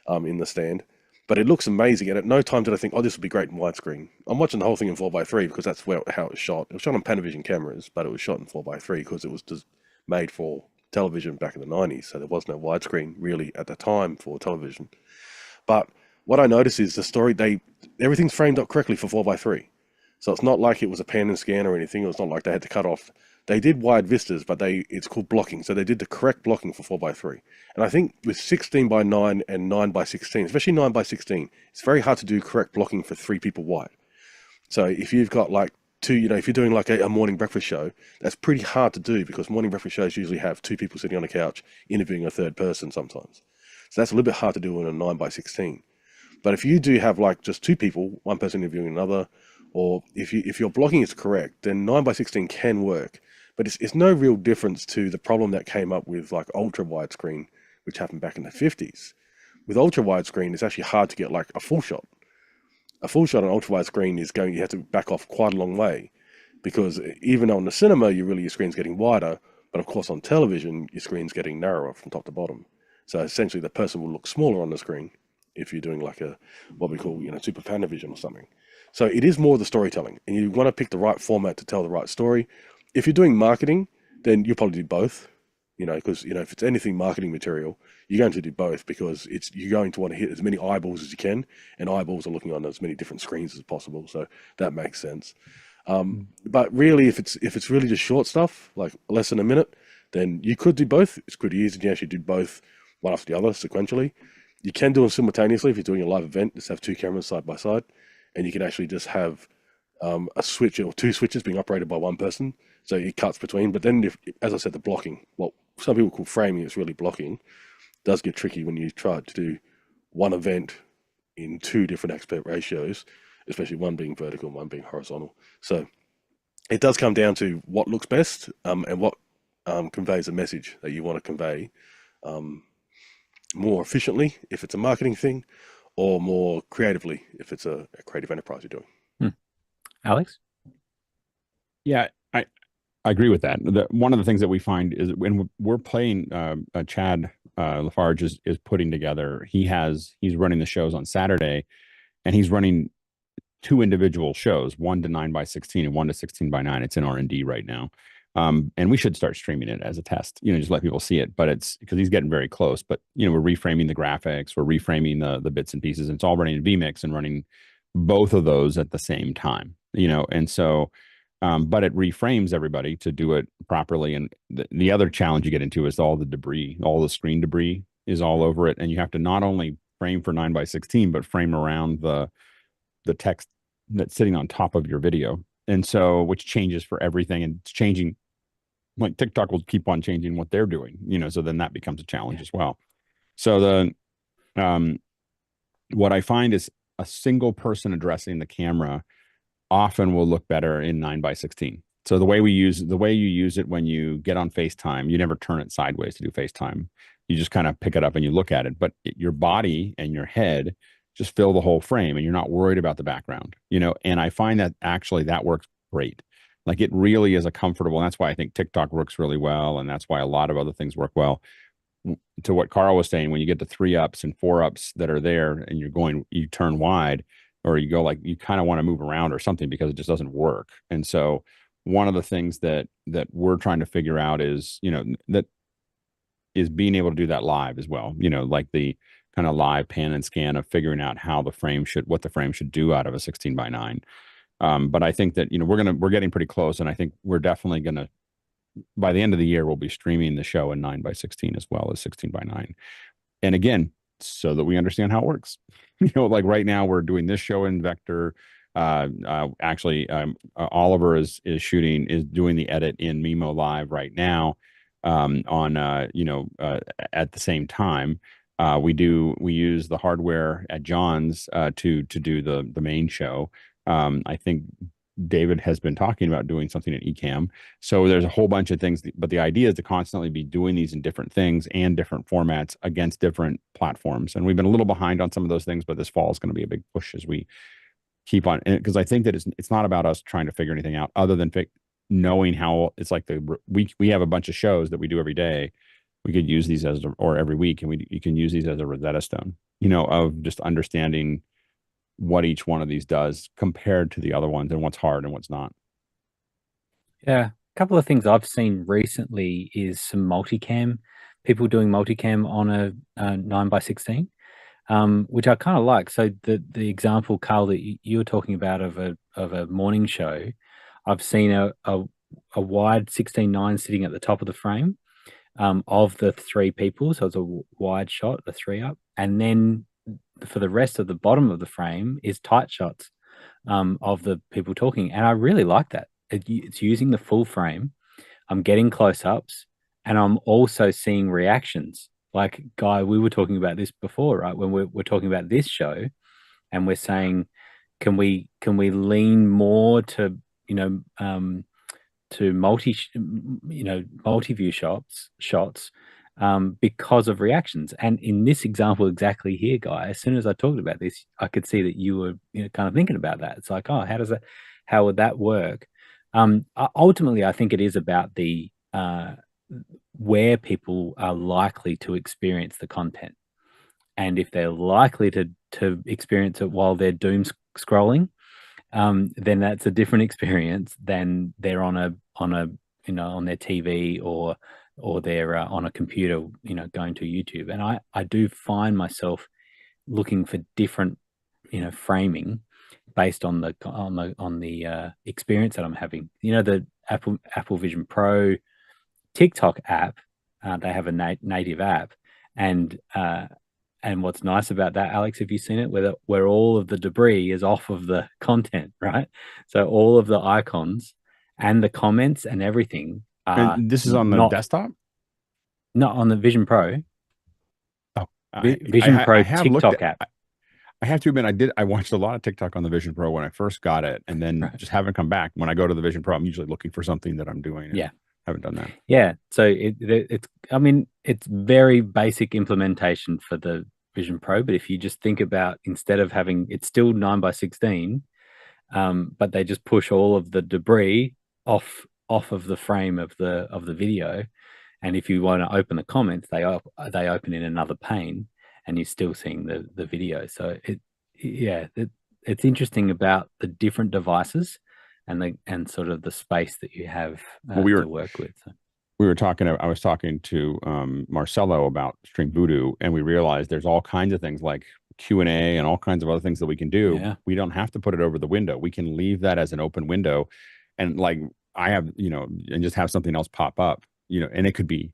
in The Stand. But it looks amazing, and at no time did I think, oh, this would be great in widescreen. I'm watching the whole thing in 4:3 because that's how it was shot. It was shot on Panavision cameras, but it was shot in 4:3 because it was just made for television back in the 90s, so there was no widescreen really at the time for television. But what I noticed is the story, everything's framed up correctly for 4:3. So it's not like it was a pan and scan or anything. It's not like they had to cut off. They did wide vistas, but it's called blocking. So they did the correct blocking for 4:3. And I think with 16:9 and 9:16, especially 9:16, it's very hard to do correct blocking for 3 people wide. So if you've got like two, if you're doing like a morning breakfast show, that's pretty hard to do because morning breakfast shows usually have 2 people sitting on a couch interviewing a third person sometimes. So that's a little bit hard to do in a 9:16. But if you do have like just 2 people, one person interviewing another, or if your blocking is correct, then 9:16 can work. But it's no real difference to the problem that came up with like ultra widescreen, which happened back in the 50s. With ultra widescreen, it's actually hard to get like a full shot. A full shot on ultra widescreen you have to back off quite a long way, because even on the cinema, your screen's getting wider, but of course on television, your screen's getting narrower from top to bottom. So essentially, the person will look smaller on the screen if you're doing like what we call super Panavision or something. So it is more the storytelling, and you want to pick the right format to tell the right story. If you're doing marketing, then you'll probably do both, because if it's anything marketing material, you're going to do both because you're going to want to hit as many eyeballs as you can, and eyeballs are looking on as many different screens as possible. So that makes sense. But really, if it's really just short stuff, like less than a minute, then you could do both. It's pretty easy to actually do both one after the other sequentially. You can do them simultaneously if you're doing a live event. Just have 2 cameras side by side, and you can actually just have a switch or 2 switches being operated by one person, so it cuts between. But then, as I said, the blocking, what some people call framing, is really blocking, does get tricky when you try to do one event in 2 different aspect ratios, especially one being vertical and one being horizontal. So it does come down to what looks best and what conveys a message that you want to convey more efficiently if it's a marketing thing, or more creatively if it's a creative enterprise you're doing. Alex? Yeah, I agree with that. One of the things that we find is when we're playing, Chad Lafarge is putting together, he's running the shows on Saturday, and he's running 2 individual shows, one to 9:16 and one to 16:9. It's in R&D right now. And we should start streaming it as a test, just let people see it, but it's because he's getting very close. But, we're reframing the graphics, we're reframing the bits and pieces, and it's all running in vMix and running both of those at the same time, and so, but it reframes everybody to do it properly. And the other challenge you get into is all the debris, all the screen debris is all over it. And you have to not only frame for 9:16, but frame around the text that's sitting on top of your video. And so, which changes for everything, and it's changing, like TikTok will keep on changing what they're doing, so then that becomes a challenge as well. So what I find is a single person addressing the camera often will look better in 9:16. So the way you use it when you get on FaceTime, you never turn it sideways to do FaceTime. You just kind of pick it up and you look at it, but your body and your head just fill the whole frame and you're not worried about the background, and I find that actually that works great. Like it really is a comfortable, and that's why I think TikTok works really well. And that's why a lot of other things work well. To what Carl was saying, when you get to 3-ups and 4-ups that are there and you turn wide or you go like, you kind of want to move around or something because it just doesn't work. And so one of the things that we're trying to figure out is, that is being able to do that live as well, like the kind of live pan and scan of figuring out what the frame should do out of a 16:9. But I think that, we're getting pretty close. And I think we're definitely going to, by the end of the year, we'll be streaming the show in 9:16 as well as 16:9. And again, so that we understand how it works. Like right now we're doing this show in Vector. Actually, Oliver is doing the edit in Mimo Live right now. On at the same time, we use the hardware at John's to do the main show. I think David has been talking about doing something at Ecamm. So there's a whole bunch of things, but the idea is to constantly be doing these in different things and different formats against different platforms. And we've been a little behind on some of those things, but this fall is going to be a big push as we keep on, because I think that it's not about us trying to figure anything out other than knowing how it's like we have a bunch of shows that we do every day. We could use these or every week, and you can use these as a Rosetta Stone, of just understanding what each one of these does compared to the other ones and what's hard and what's not. Yeah. A couple of things I've seen recently is some multicam, people doing multicam on a 9:16, which I kind of like. So the example, Carl, that you were talking about of a morning show, I've seen a wide 16:9 sitting at the top of the frame of the 3 people. So it's a wide shot, a 3-up, and then for the rest of the bottom of the frame is tight shots of the people talking. And I really like that. It's using the full frame. I'm getting close-ups and I'm also seeing reactions. Like, Guy, we were talking about this before, right? When we're talking about this show and we're saying, can we lean more to, to multi-view shots because of reactions. And in this example exactly here, Guy, as soon as I talked about this, I could see that you were kind of thinking about that. It's like, oh, how would that work? Ultimately, I think it is about the where people are likely to experience the content. And if they're likely to experience it while they're doom scrolling, then that's a different experience than they're on their TV or they're on a computer, going to YouTube. And I do find myself looking for different, framing based on the experience that I'm having. The Apple Vision Pro TikTok app, they have a native app, and what's nice about that, Alex, have you seen it? Where all of the debris is off of the content, right? So all of the icons and the comments and everything are. And this is on the desktop? Not on the Vision Pro. Oh, Vision Pro TikTok app. I have to admit, I watched a lot of TikTok on the Vision Pro when I first got it, and then just haven't come back. When I go to the Vision Pro, I'm usually looking for something that I'm doing. Yeah. Haven't done that. Yeah. So it's very basic implementation for the Vision Pro, but if you just think about, instead of having, it's still 9:16, but they just push all of the debris off of the frame of the video. And if you want to open the comments, they open in another pane and you're still seeing the video. So it's interesting about the different devices and sort of the space that you have to work with. So. I was talking to Marcelo about Stream Voodoo, and we realized there's all kinds of things like Q&A and all kinds of other things that we can do. Yeah. We don't have to put it over the window. We can leave that as an open window. And like I have, and just have something else pop up, and it could be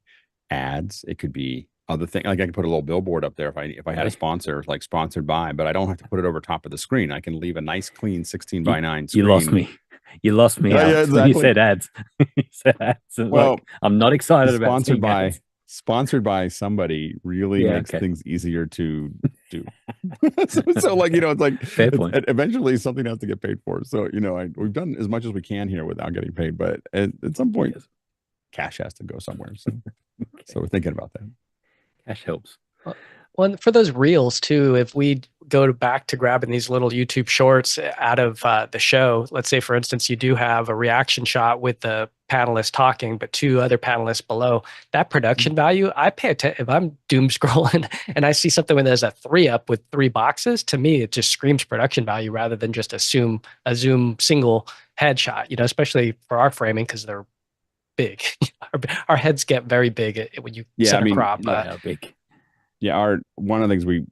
ads. It could be other things. Like I could put a little billboard up there if I had a sponsor, like sponsored by, but I don't have to put it over top of the screen. I can leave a nice clean 16:9 screen. You lost me. You lost me. Yeah, exactly. You said ads. You said ads. Well, like, I'm not excited about sponsored by somebody really makes things easier to do. So like, it's like Fair point. eventually something has to get paid for. So, we've done as much as we can here without getting paid, but at some point Yes. cash has to go somewhere. So we're thinking about that. Cash helps. Well, and for those reels too, if we back to grabbing these little YouTube shorts out of the show, let's say, for instance, you do have a reaction shot with the panelists talking, but two other panelists below, that production value, I pay attention. If I'm doom scrolling and I see something where there's a 3-up with 3 boxes, to me, it just screams production value rather than just a zoom single headshot, especially for our framing because they're big. Our heads get very big when you set a crop. How big? Yeah, one of the things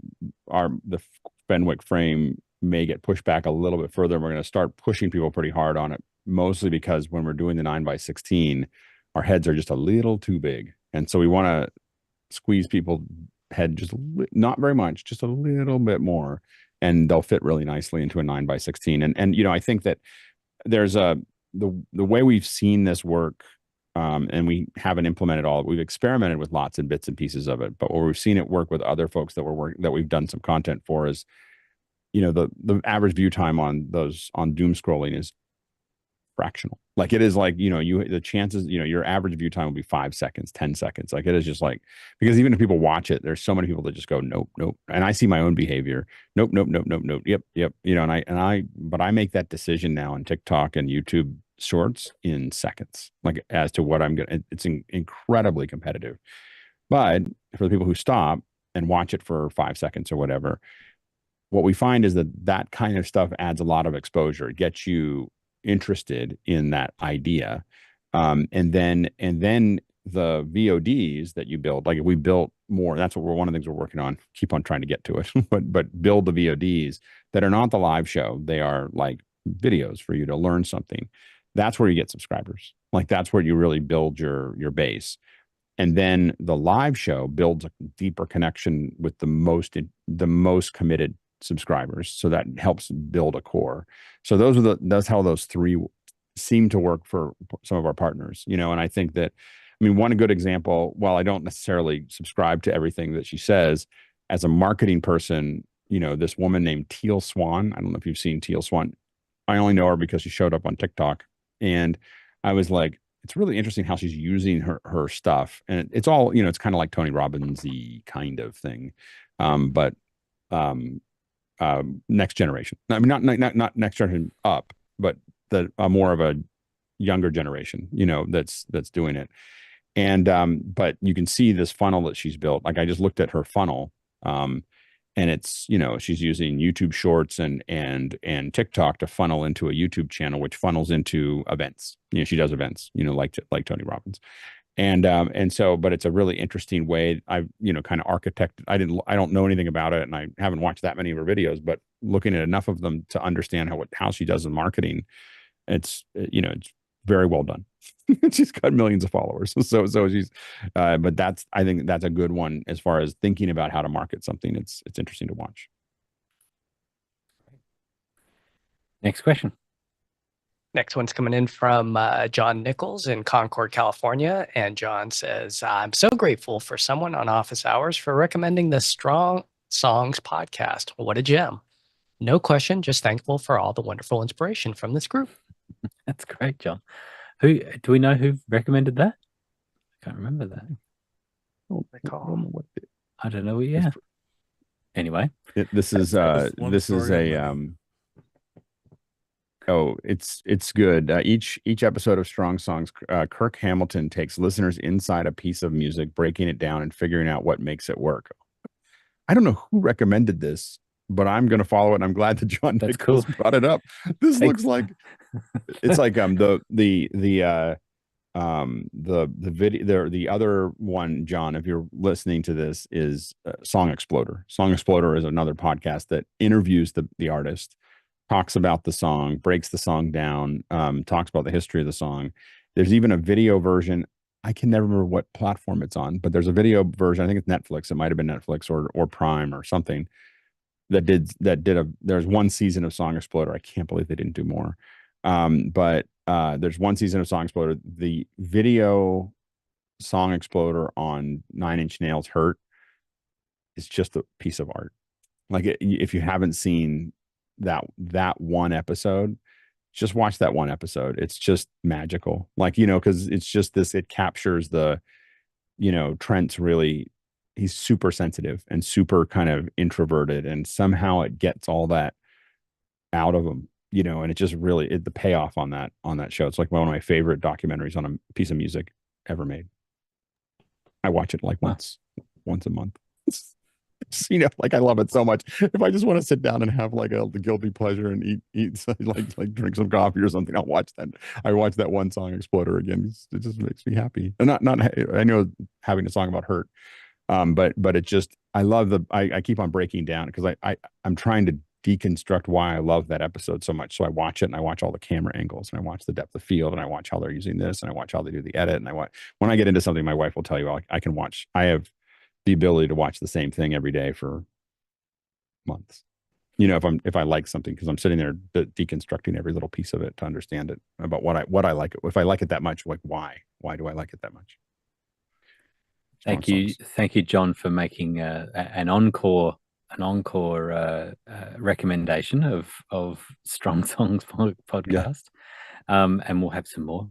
the Fenwick frame may get pushed back a little bit further. And we're going to start pushing people pretty hard on it, mostly because when we're doing the 9x16, our heads are just a little too big, and so we want to squeeze people's head just not very much, just a little bit more, and they'll fit really nicely into a 9x16. And I think that there's the way we've seen this work. And we haven't implemented all. We've experimented with lots and bits and pieces of it, but where we've seen it work with other folks that we've done some content for is, the average view time on doom scrolling is fractional. Like it is like, the chances, your average view time will be 5 seconds, 10 seconds. Like it is just like, because even if people watch it, there's so many people that just go, nope, nope. And I see my own behavior. Nope, nope, nope, nope, nope. Yep, yep. But I make that decision now on TikTok and YouTube shorts in seconds, like as to what I'm going to, it's incredibly competitive. But for the people who stop and watch it for 5 seconds or whatever, what we find is that kind of stuff adds a lot of exposure. It gets you interested in that idea. And then the VODs that you build, like if we built more, that's one of the things we're working on, keep on trying to get to it, but build the VODs that are not the live show. They are like videos for you to learn something. That's where you get subscribers. Like that's where you really build your base. And then the live show builds a deeper connection with the most committed subscribers. So that helps build a core. So that's how those three seem to work for some of our partners, and I think that, one good example, while I don't necessarily subscribe to everything that she says, as a marketing person, this woman named Teal Swan, I don't know if you've seen Teal Swan. I only know her because she showed up on TikTok. And I was like, it's really interesting how she's using her stuff. And it's all, it's kind of like Tony Robbins-y kind of thing. But next generation. I mean, not next generation up, but the more of a younger generation, that's doing it. And but you can see this funnel that she's built. Like I just looked at her funnel, and it's, she's using YouTube Shorts and TikTok to funnel into a YouTube channel, which funnels into events. She does events, like Tony Robbins. And so, but it's a really interesting way. I've, kind of architected. I don't know anything about it, and I haven't watched that many of her videos, but looking at enough of them to understand how she does the marketing, it's very well done. She's got millions of followers. So she's, but I think that's a good one as far as thinking about how to market something. It's interesting to watch. Next question. Next one's coming in from John Nichols in Concord, California. And John says, I'm so grateful for someone on office hours for recommending the Strong Songs podcast. What a gem. No question, just thankful for all the wonderful inspiration from this group. That's great, John. Do we know who recommended that? I can't remember that. I don't know. Yeah. Anyway, this is a it's good. Each episode of Strong Songs, Kirk Hamilton takes listeners inside a piece of music, breaking it down and figuring out what makes it work. I don't know who recommended this, but I'm going to follow it. And I'm glad that John Nichols brought it up. This looks like it's like the video. The other one, John, if you're listening to this, is Song Exploder. Song Exploder is another podcast that interviews the artist, talks about the song, breaks the song down, talks about the history of the song. There's even a video version. I can never remember what platform it's on, but there's a video version. I think it's Netflix. It might have been Netflix or Prime or something there's one season of Song Exploder. I can't believe they didn't do more. But there's one season of Song Exploder. The video Song Exploder on 9 Inch Nails Hurt is just a piece of art. Like if you haven't seen that one episode, just watch that one episode. It's just magical. Like, because it's just this, it captures the, Trent's really, he's super sensitive and super kind of introverted, and somehow it gets all that out of him, and it just really, the payoff on that show. It's like one of my favorite documentaries on a piece of music ever made. I watch it like Wow. once a month. Like I love it so much. If I just want to sit down and have like the guilty pleasure and eat like drink some coffee or something, I'll watch that. I watch that one song Exploder again. It just makes me happy. And not I know having a song about hurt, but it just, I love I keep on breaking down because I'm trying to deconstruct why I love that episode so much. So I watch it and I watch all the camera angles and I watch the depth of field and I watch how they're using this and I watch how they do the edit, and when I get into something, my wife will tell you I have the ability to watch the same thing every day for months. If I like something, because I'm sitting there deconstructing every little piece of it to understand it about what I like. If I like it that much, like why do I like it that much? Thank you, John, for making an encore recommendation of Strong Songs podcast. And we'll have some more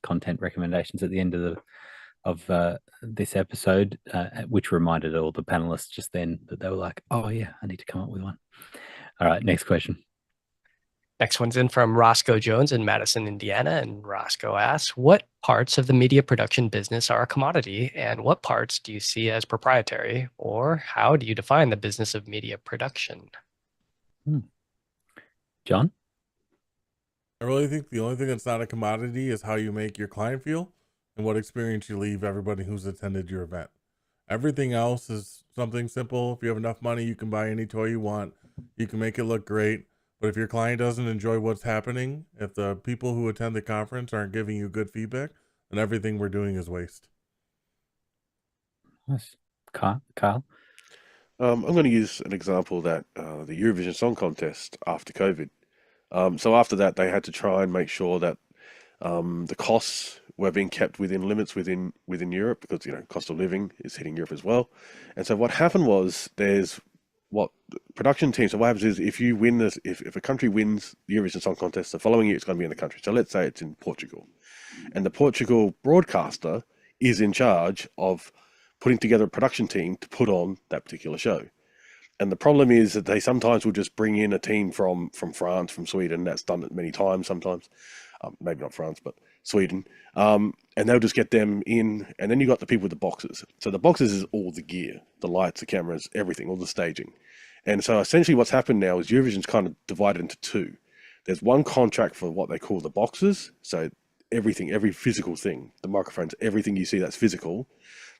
content recommendations at the end of this episode, which reminded all the panelists just then that they were like, oh yeah, I need to come up with one. All right, next question. Next one's in from Roscoe Jones in Madison, Indiana. And Roscoe asks, what parts of the media production business are a commodity and what parts do you see as proprietary? Or how do you define the business of media production? John? I really think the only thing that's not a commodity is how you make your client feel and what experience you leave everybody who's attended your event. Everything else is something simple. If you have enough money, you can buy any toy you want. You can make it look great. But if your client doesn't enjoy what's happening, if the people who attend the conference aren't giving you good feedback, then everything we're doing is waste. Nice. Kyle? I'm going to use an example that the Eurovision Song Contest after COVID. So after that, they had to try and make sure that the costs were being kept within limits within Europe, because cost of living is hitting Europe as well. And so what happened was there's what production teams. So what happens is if you win this, if a country wins the Eurovision Song Contest, the following year it's going to be in the country. So let's say it's in Portugal, and the Portugal broadcaster is in charge of putting together a production team to put on that particular show. And the problem is that they sometimes will just bring in a team from France, from Sweden. That's done it many times sometimes. Maybe not France, but Sweden. And they'll just get them in. And then you got the people with the boxes. So the boxes is all the gear, the lights, the cameras, everything, all the staging. And so essentially what's happened now is Eurovision's kind of divided into two. There's one contract for what they call the boxes. So everything, every physical thing, the microphones, everything you see that's physical.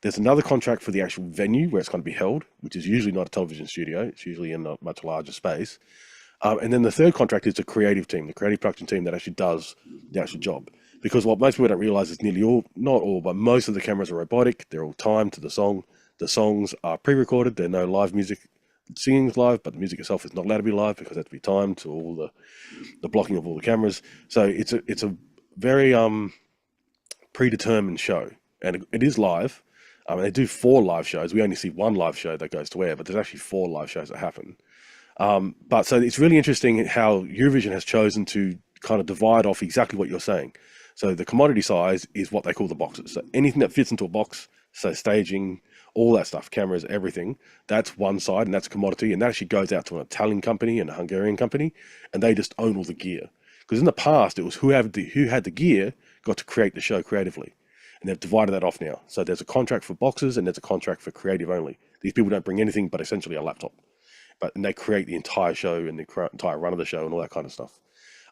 There's another contract for the actual venue where it's going to be held, which is usually not a television studio. It's usually in a much larger space. And then the third contract is the creative team, the creative production team that actually does the actual job. Because what most people don't realize is nearly all, not all, but most of the cameras are robotic. They're all timed to the song. The songs are pre-recorded. There's no live music. Singing's live, but the music itself is not allowed to be live because it has to be timed to all the blocking of all the cameras. So it's a very predetermined show, and it is live. They do 4 live shows. We only see 1 live show that goes to air, but there's actually 4 live shows that happen. But so it's really interesting how Eurovision has chosen to kind of divide off exactly what you're saying. So the commodity size is what they call the boxes. So anything that fits into a box, so staging, all that stuff, cameras, everything, that's one side, and that's a commodity. And that actually goes out to an Italian company and a Hungarian company, and they just own all the gear. Because in the past, it was who had the gear got to create the show creatively. And they've divided that off now. So there's a contract for boxes and there's a contract for creative only. These people don't bring anything but essentially a laptop. And they create the entire show and the entire run of the show and all that kind of stuff.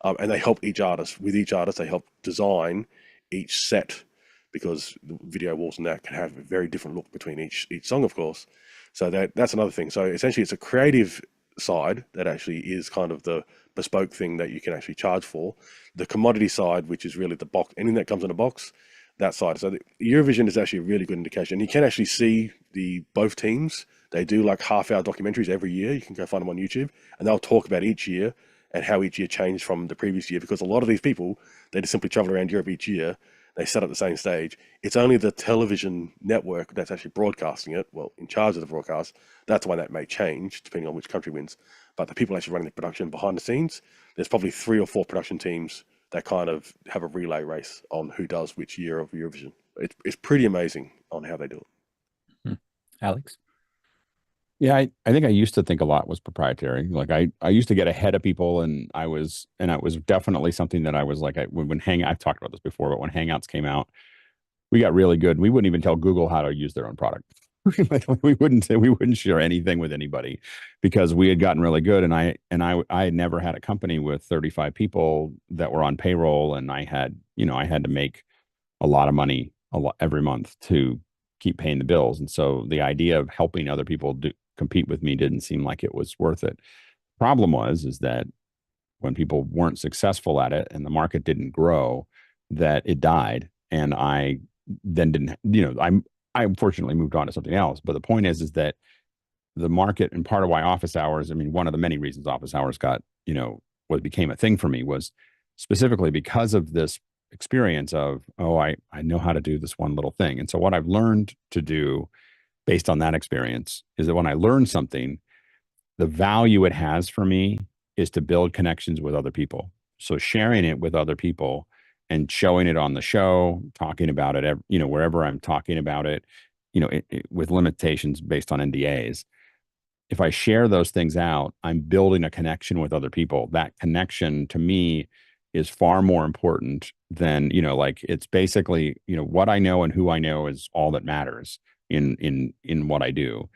And they help each artist. With each artist, they help design each set, because the video walls and that can have a very different look between each song, of course. So that's another thing. So essentially it's a creative side that actually is kind of the bespoke thing that you can actually charge for. The commodity side, which is really the box, anything that comes in a box, that side. So the Eurovision is actually a really good indication. You can actually see both teams. They do like half-hour documentaries every year. You can go find them on YouTube, and they'll talk about each year and how each year changed from the previous year. Because a lot of these people, they just simply travel around Europe each year. They set up the same stage. It's only the television network that's actually broadcasting it, well, in charge of the broadcast. That's why that may change depending on which country wins. But the people actually running the production behind the scenes, there's probably 3 or 4 production teams that kind of have a relay race on who does which year of Eurovision. It's pretty amazing on how they do it. Alex? Yeah, I think I used to think a lot was proprietary. Like I used to get ahead of people, and it was definitely something that I was like, when I've talked about this before, but when Hangouts came out, we got really good. We wouldn't even tell Google how to use their own product. Like, we wouldn't share anything with anybody because we had gotten really good. And I had never had a company with 35 people that were on payroll, and I had to make a lot of money every month to keep paying the bills. And so the idea of helping other people compete with me didn't seem like it was worth it. Problem is that when people weren't successful at it and the market didn't grow, that it died. And I then didn't, I unfortunately moved on to something else. But the point is that the market, and part of why office hours, I mean, one of the many reasons office hours got, what became a thing for me was specifically because of this experience of, oh, I know how to do this one little thing. And so what I've learned to do based on that experience is that when I learn something, the value it has for me is to build connections with other people. So sharing it with other people and showing it on the show, talking about it, wherever I'm talking about it, with limitations based on NDAs. If I share those things out, I'm building a connection with other people. That connection to me is far more important than, like, it's basically, what I know and who I know is all that matters in what I do.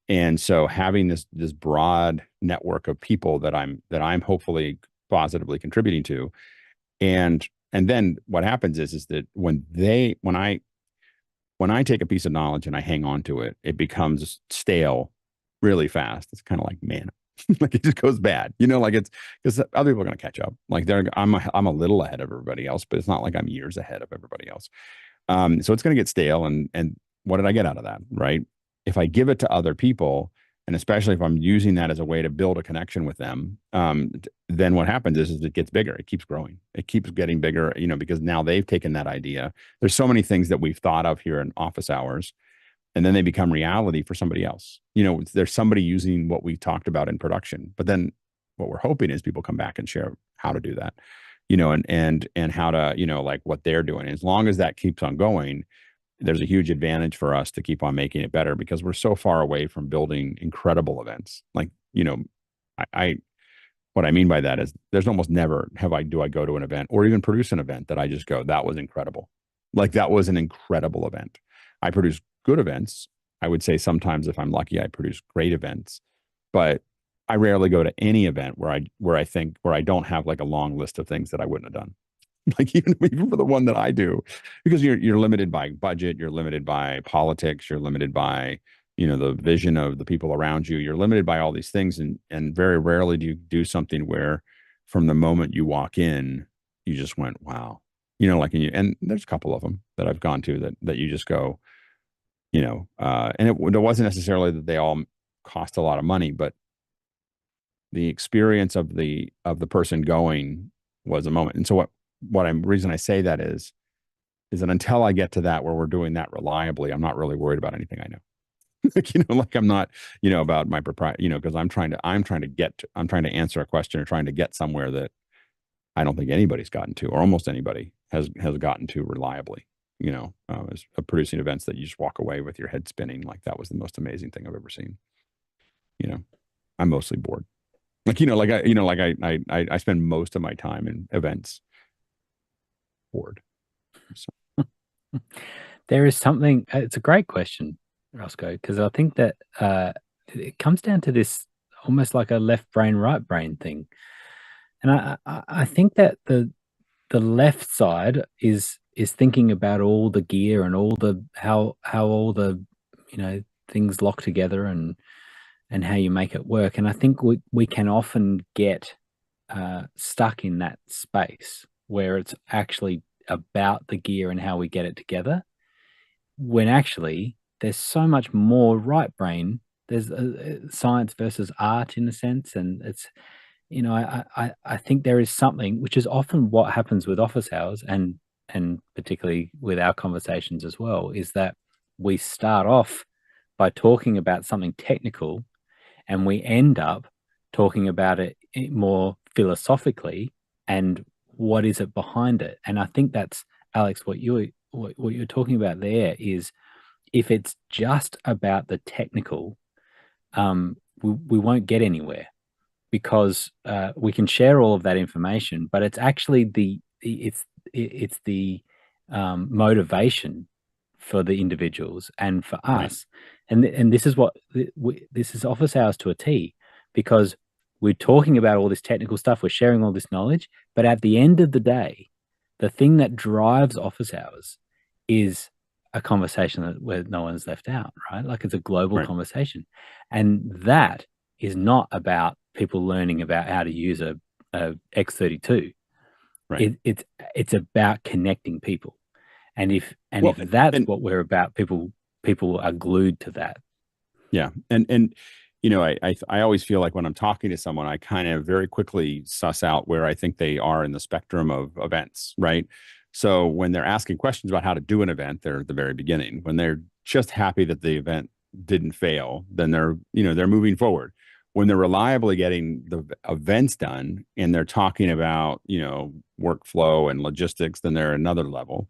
And so having this broad network of people that I'm hopefully positively contributing to, and then what happens is that when I take a piece of knowledge and I hang on to it, it becomes stale really fast. It's kind of like manna. Like, it just goes bad, like, it's because other people are going to catch up. Like, I'm a little ahead of everybody else, but it's not like I'm years ahead of everybody else. So it's going to get stale. And what did I get out of that? Right. If I give it to other people, and especially if I'm using that as a way to build a connection with them, then what happens is it gets bigger. It keeps growing. It keeps getting bigger, because now they've taken that idea. There's so many things that we've thought of here in office hours, and then they become reality for somebody else. There's somebody using what we talked about in production, but then what we're hoping is people come back and share how to do that, and how to, like, what they're doing. As long as that keeps on going, there's a huge advantage for us to keep on making it better, because we're so far away from building incredible events. Like, I what I mean by that is there's almost never do I go to an event or even produce an event that I just go, that was incredible. Like, that was an incredible event. I produce good events. I would say sometimes, if I'm lucky, I produce great events, but I rarely go to any event where I don't have like a long list of things that I wouldn't have done. Like, even for the one that I do, because you're limited by budget, you're limited by politics, you're limited by, the vision of the people around you, you're limited by all these things. And very rarely do you do something where from the moment you walk in, you just went, wow, and there's a couple of them that I've gone to that you just go, and it wasn't necessarily that they all cost a lot of money, but the experience of the person going was a moment. And so reason I say that is that until I get to that where we're doing that reliably, I'm not really worried about anything I know. Like, I'm not, about my propriety, because I'm trying to answer a question or trying to get somewhere that I don't think anybody's gotten to, or almost anybody has gotten to reliably, as producing events that you just walk away with your head spinning. Like, that was the most amazing thing I've ever seen. I'm mostly bored. Like, I spend most of my time in events bored. So. There is something, it's a great question, Roscoe, because I think that it comes down to this almost like a left brain, right brain thing. And I think that the left side is thinking about all the gear and all the how all the things lock together and how you make it work. And I think we can often get stuck in that space where it's actually about the gear and how we get it together, when actually there's so much more right brain. There's science versus art in a sense, and it's I think there is something, which is often what happens with office hours and and particularly with our conversations as well, is that we start off by talking about something technical, and we end up talking about it more philosophically and what is it behind it. And I think that's, Alex, what you're talking about there is, if it's just about the technical, we won't get anywhere, because we can share all of that information, but it's actually it's the motivation for the individuals and for us. And this is what this is office hours to a T, because we're talking about all this technical stuff, we're sharing all this knowledge, but at the end of the day, the thing that drives office hours is a conversation where no one's left out, right? Like, it's a global conversation, and that is not about people learning about how to use a X32. Right. It's about connecting people. And if that's what we're about, people are glued to that. Yeah. And you know, I always feel like when I'm talking to someone, I kind of very quickly suss out where I think they are in the spectrum of events, right? So when they're asking questions about how to do an event, they're at the very beginning. When they're just happy that the event didn't fail, then they're moving forward. When they're reliably getting the events done and they're talking about, workflow and logistics, then they're another level.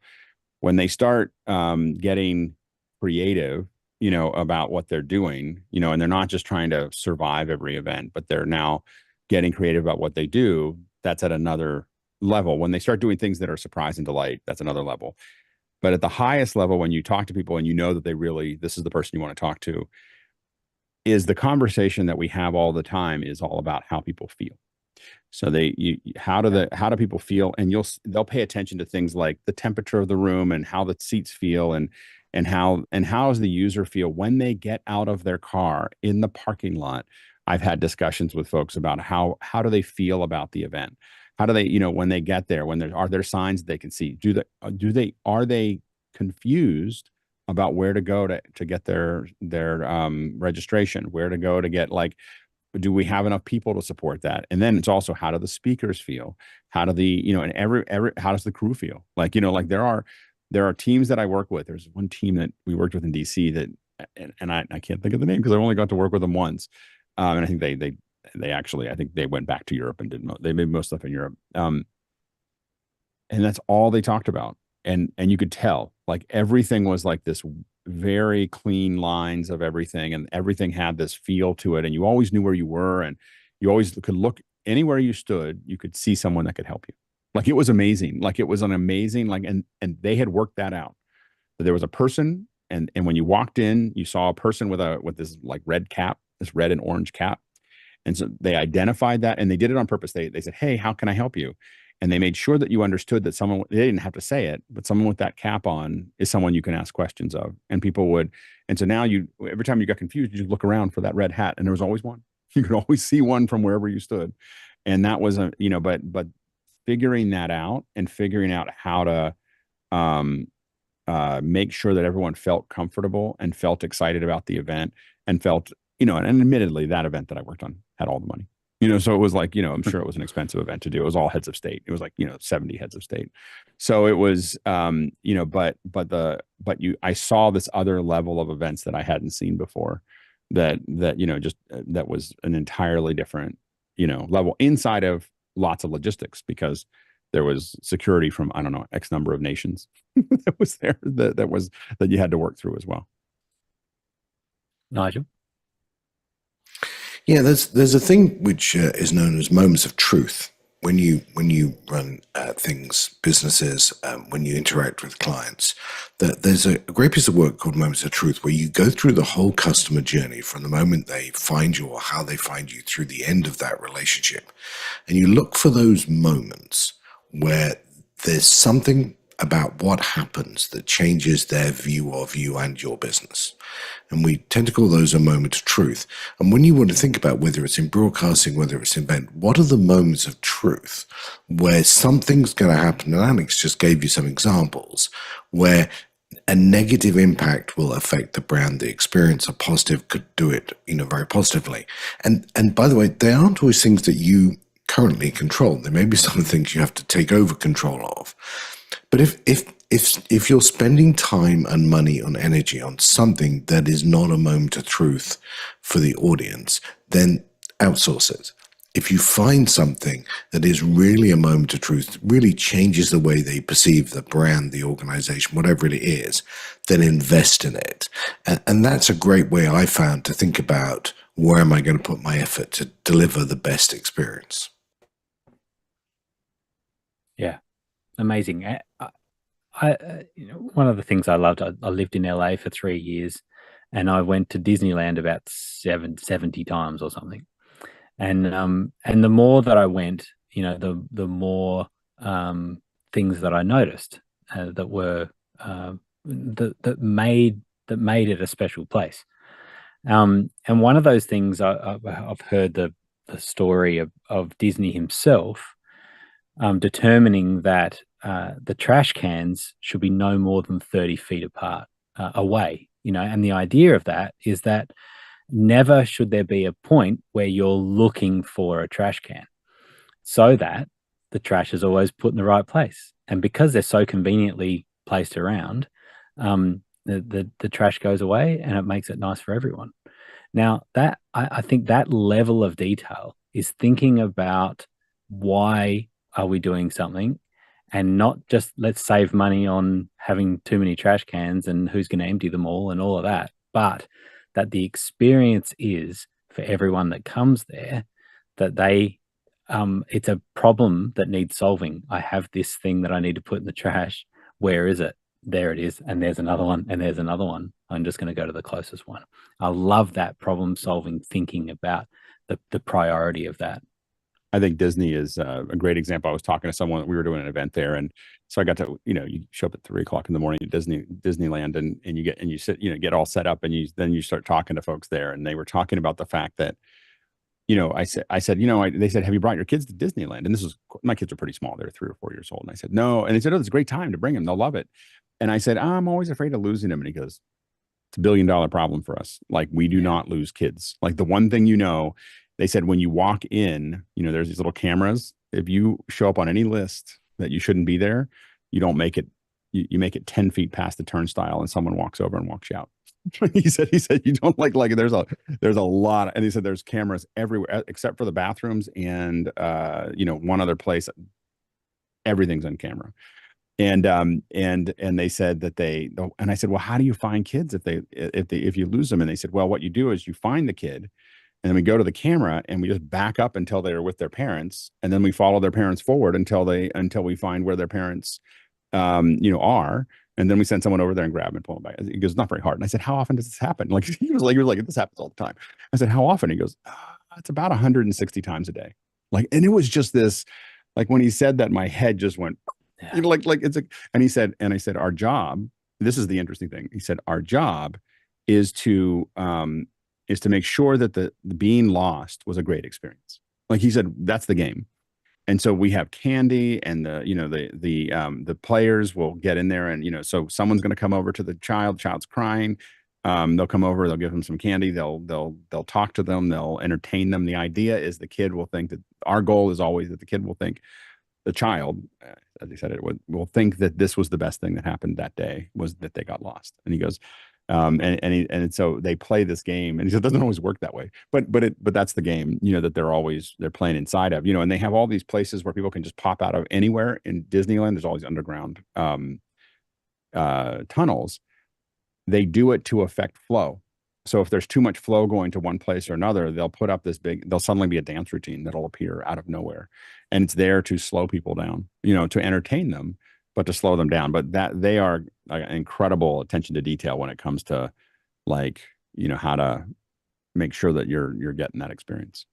When they start getting creative, about what they're doing, and they're not just trying to survive every event, but they're now getting creative about what they do, that's at another level. When they start doing things that are surprise and delight, that's another level. But at the highest level, when you talk to people and you know that this is the person you want to talk to, is the conversation that we have all the time is all about how people feel. So how do people feel? And they'll pay attention to things like the temperature of the room and how the seats feel, and how does the user feel when they get out of their car in the parking lot. I've had discussions with folks about how do they feel about the event? How do they, when they get there, are there signs they can see? Are they confused about where to go to get their registration, where to go to get, like, do we have enough people to support that? And then it's also, how do the speakers feel? How do how does the crew feel? Like, there are teams that I work with. There's one team that we worked with in DC that, and I can't think of the name because I only got to work with them once. And I think they actually, I think they went back to Europe and they made most stuff in Europe. And that's all they talked about. And you could tell, like, everything was like this very clean lines of everything, and everything had this feel to it, and you always knew where you were, and you always could look anywhere you stood, you could see someone that could help you. Like, it was amazing. Like, it was an amazing, like, and they had worked that out. That there was a person, and when you walked in, you saw a person with this like red cap, this red and orange cap. And so they identified that, and they did it on purpose. They said, "Hey, how can I help you?" And they made sure that you understood that they didn't have to say it, but someone with that cap on is someone you can ask questions of. And people would, and so now every time you got confused, you just look around for that red hat, and there was always one. You could always see one from wherever you stood. And that was but figuring that out and figuring out how to make sure that everyone felt comfortable and felt excited about the event and felt, and admittedly, that event that I worked on had all the money. So it was like, I'm sure it was an expensive event to do. It was all heads of state. It was like, 70 heads of state. So it was, I saw this other level of events that I hadn't seen before that was an entirely different, level inside of lots of logistics, because there was security from, I don't know, X number of nations that was there that you had to work through as well. Nigel? Yeah, there's a thing which is known as moments of truth. When you run businesses, when you interact with clients, that there's a great piece of work called Moments of Truth, where you go through the whole customer journey from the moment they find you or how they find you through the end of that relationship, and you look for those moments where there's something about what happens that changes their view of you and your business. And we tend to call those a moment of truth. And when you want to think about whether it's in broadcasting, whether it's in event, what are the moments of truth where something's going to happen? And Alex just gave you some examples where a negative impact will affect the brand. The experience, a positive could do it, very positively. And by the way, they aren't always things that you currently control. There may be some things you have to take over control of. But if you're spending time and money and energy on something that is not a moment of truth for the audience, then outsource it. If you find something that is really a moment of truth, really changes the way they perceive the brand, the organization, whatever it is, then invest in it. And that's a great way I found to think about where am I going to put my effort to deliver the best experience. Yeah, amazing. One of the things I loved, I lived in LA for 3 years, and I went to Disneyland about 70 times or something. And the more that I went, the more things that I noticed that were that made it a special place. And one of those things I've heard the story of Disney himself determining that the trash cans should be no more than 30 feet apart away. And the idea of that is that never should there be a point where you're looking for a trash can, so that the trash is always put in the right place. And because they're so conveniently placed around, the trash goes away and it makes it nice for everyone. Now, that I think that level of detail is thinking about why are we doing something, and not just let's save money on having too many trash cans and who's going to empty them all and all of that, but that the experience is for everyone that comes there, that it's a problem that needs solving. I have this thing that I need to put in the trash. Where is it? There it is. And there's another one, and there's another one. I'm just going to go to the closest one. I love that problem solving thinking about the priority of that. I think Disney is a great example. I was talking to someone, we were doing an event there, and so I got to, you show up at 3:00 in the morning at Disneyland, and you sit, get all set up, and then you start talking to folks there, and they were talking about the fact that, I said, they said, have you brought your kids to Disneyland? And my kids are pretty small; they're 3 or 4 years old, and I said no, and they said, oh, it's a great time to bring them; they'll love it. And I said, I'm always afraid of losing them, and he goes, it's $1 billion problem for us. Like, we do not lose kids. Like, the one thing they said, when you walk in, there's these little cameras. If you show up on any list that you shouldn't be there, you don't make it. You make it 10 feet past the turnstile, and someone walks over and walks you out. he said you don't like there's a lot, and he said there's cameras everywhere except for the bathrooms and one other place. Everything's on camera. And they said that and I said, well, how do you find kids if you lose them? And they said, well, what you do is you find the kid, and then we go to the camera and we just back up until they're with their parents, and then we follow their parents forward until we find where their parents are, and then we send someone over there and grab them and pull them back. He goes, not very hard. And I said, how often does this happen? Like, he was like, this happens all the time. I said, how often? He goes, it's about 160 times a day. Like, and it was just this, like, when he said that, my head just went, like it's and he said, and I said, our job, this is the interesting thing. He said, our job is to make sure that the being lost was a great experience. Like, he said, that's the game. And so we have candy, and the players will get in there, and so someone's going to come over to the child's crying. They'll come over, they'll give them some candy, they'll talk to them, they'll entertain them. The idea is the kid will think that, our goal is always that the kid will think, the child, as he said, will think that this was the best thing that happened that day, was that they got lost. And he goes, and so they play this game, and he said, it doesn't always work that way, but that's the game, that they're playing inside of, and they have all these places where people can just pop out of anywhere in Disneyland. There's all these underground tunnels. They do it to affect flow. So if there's too much flow going to one place or another, they'll put up there'll suddenly be a dance routine that'll appear out of nowhere. And it's there to slow people down, to entertain them, but to slow them down. But that they are incredible attention to detail when it comes to, how to make sure that you're getting that experience.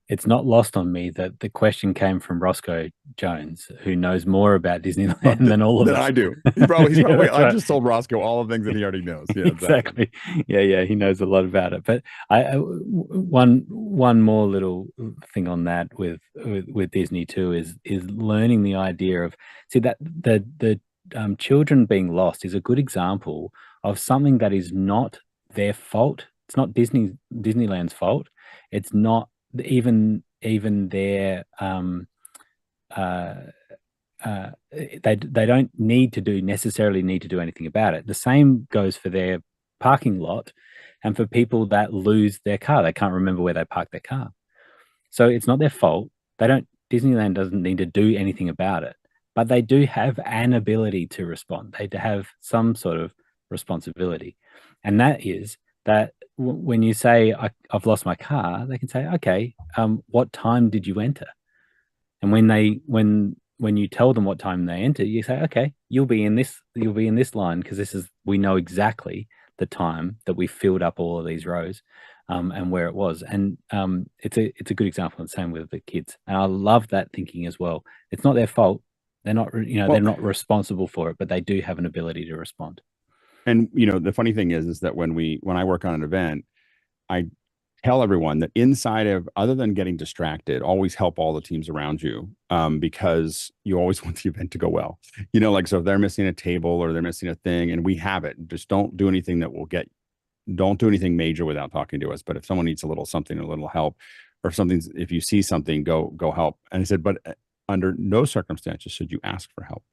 It's not lost on me that the question came from Roscoe Jones, who knows more about Disneyland than all of us. I do. He's probably I right. just told Roscoe all the things that he already knows. Yeah, exactly. Yeah, he knows a lot about it. But one more little thing on that with Disney too is learning the idea of, that the children being lost is a good example of something that is not their fault. It's not Disneyland's fault. It's not even their they don't necessarily need to do anything about it. The same goes for their parking lot and for people that lose their car. They can't remember where they parked their car. So it's not their fault. Disneyland doesn't need to do anything about it, but they do have an ability to respond. They have some sort of responsibility. And that is that when you say, I've lost my car, they can say, okay, what time did you enter? And when you tell them what time they enter, you say, okay, you'll be in this line because we know exactly the time that we filled up all of these rows, and where it was. And it's a good example, and same with the kids. And I love that thinking as well. It's not their fault. They're not, they're not responsible for it, but they do have an ability to respond. And the funny thing is that when I work on an event, I tell everyone that inside of, other than getting distracted, always help all the teams around you, because you always want the event to go well. So if they're missing a table or they're missing a thing and we have it, just don't do anything don't do anything major without talking to us. But if someone needs a little help or if you see something, go help. And I said, but under no circumstances should you ask for help.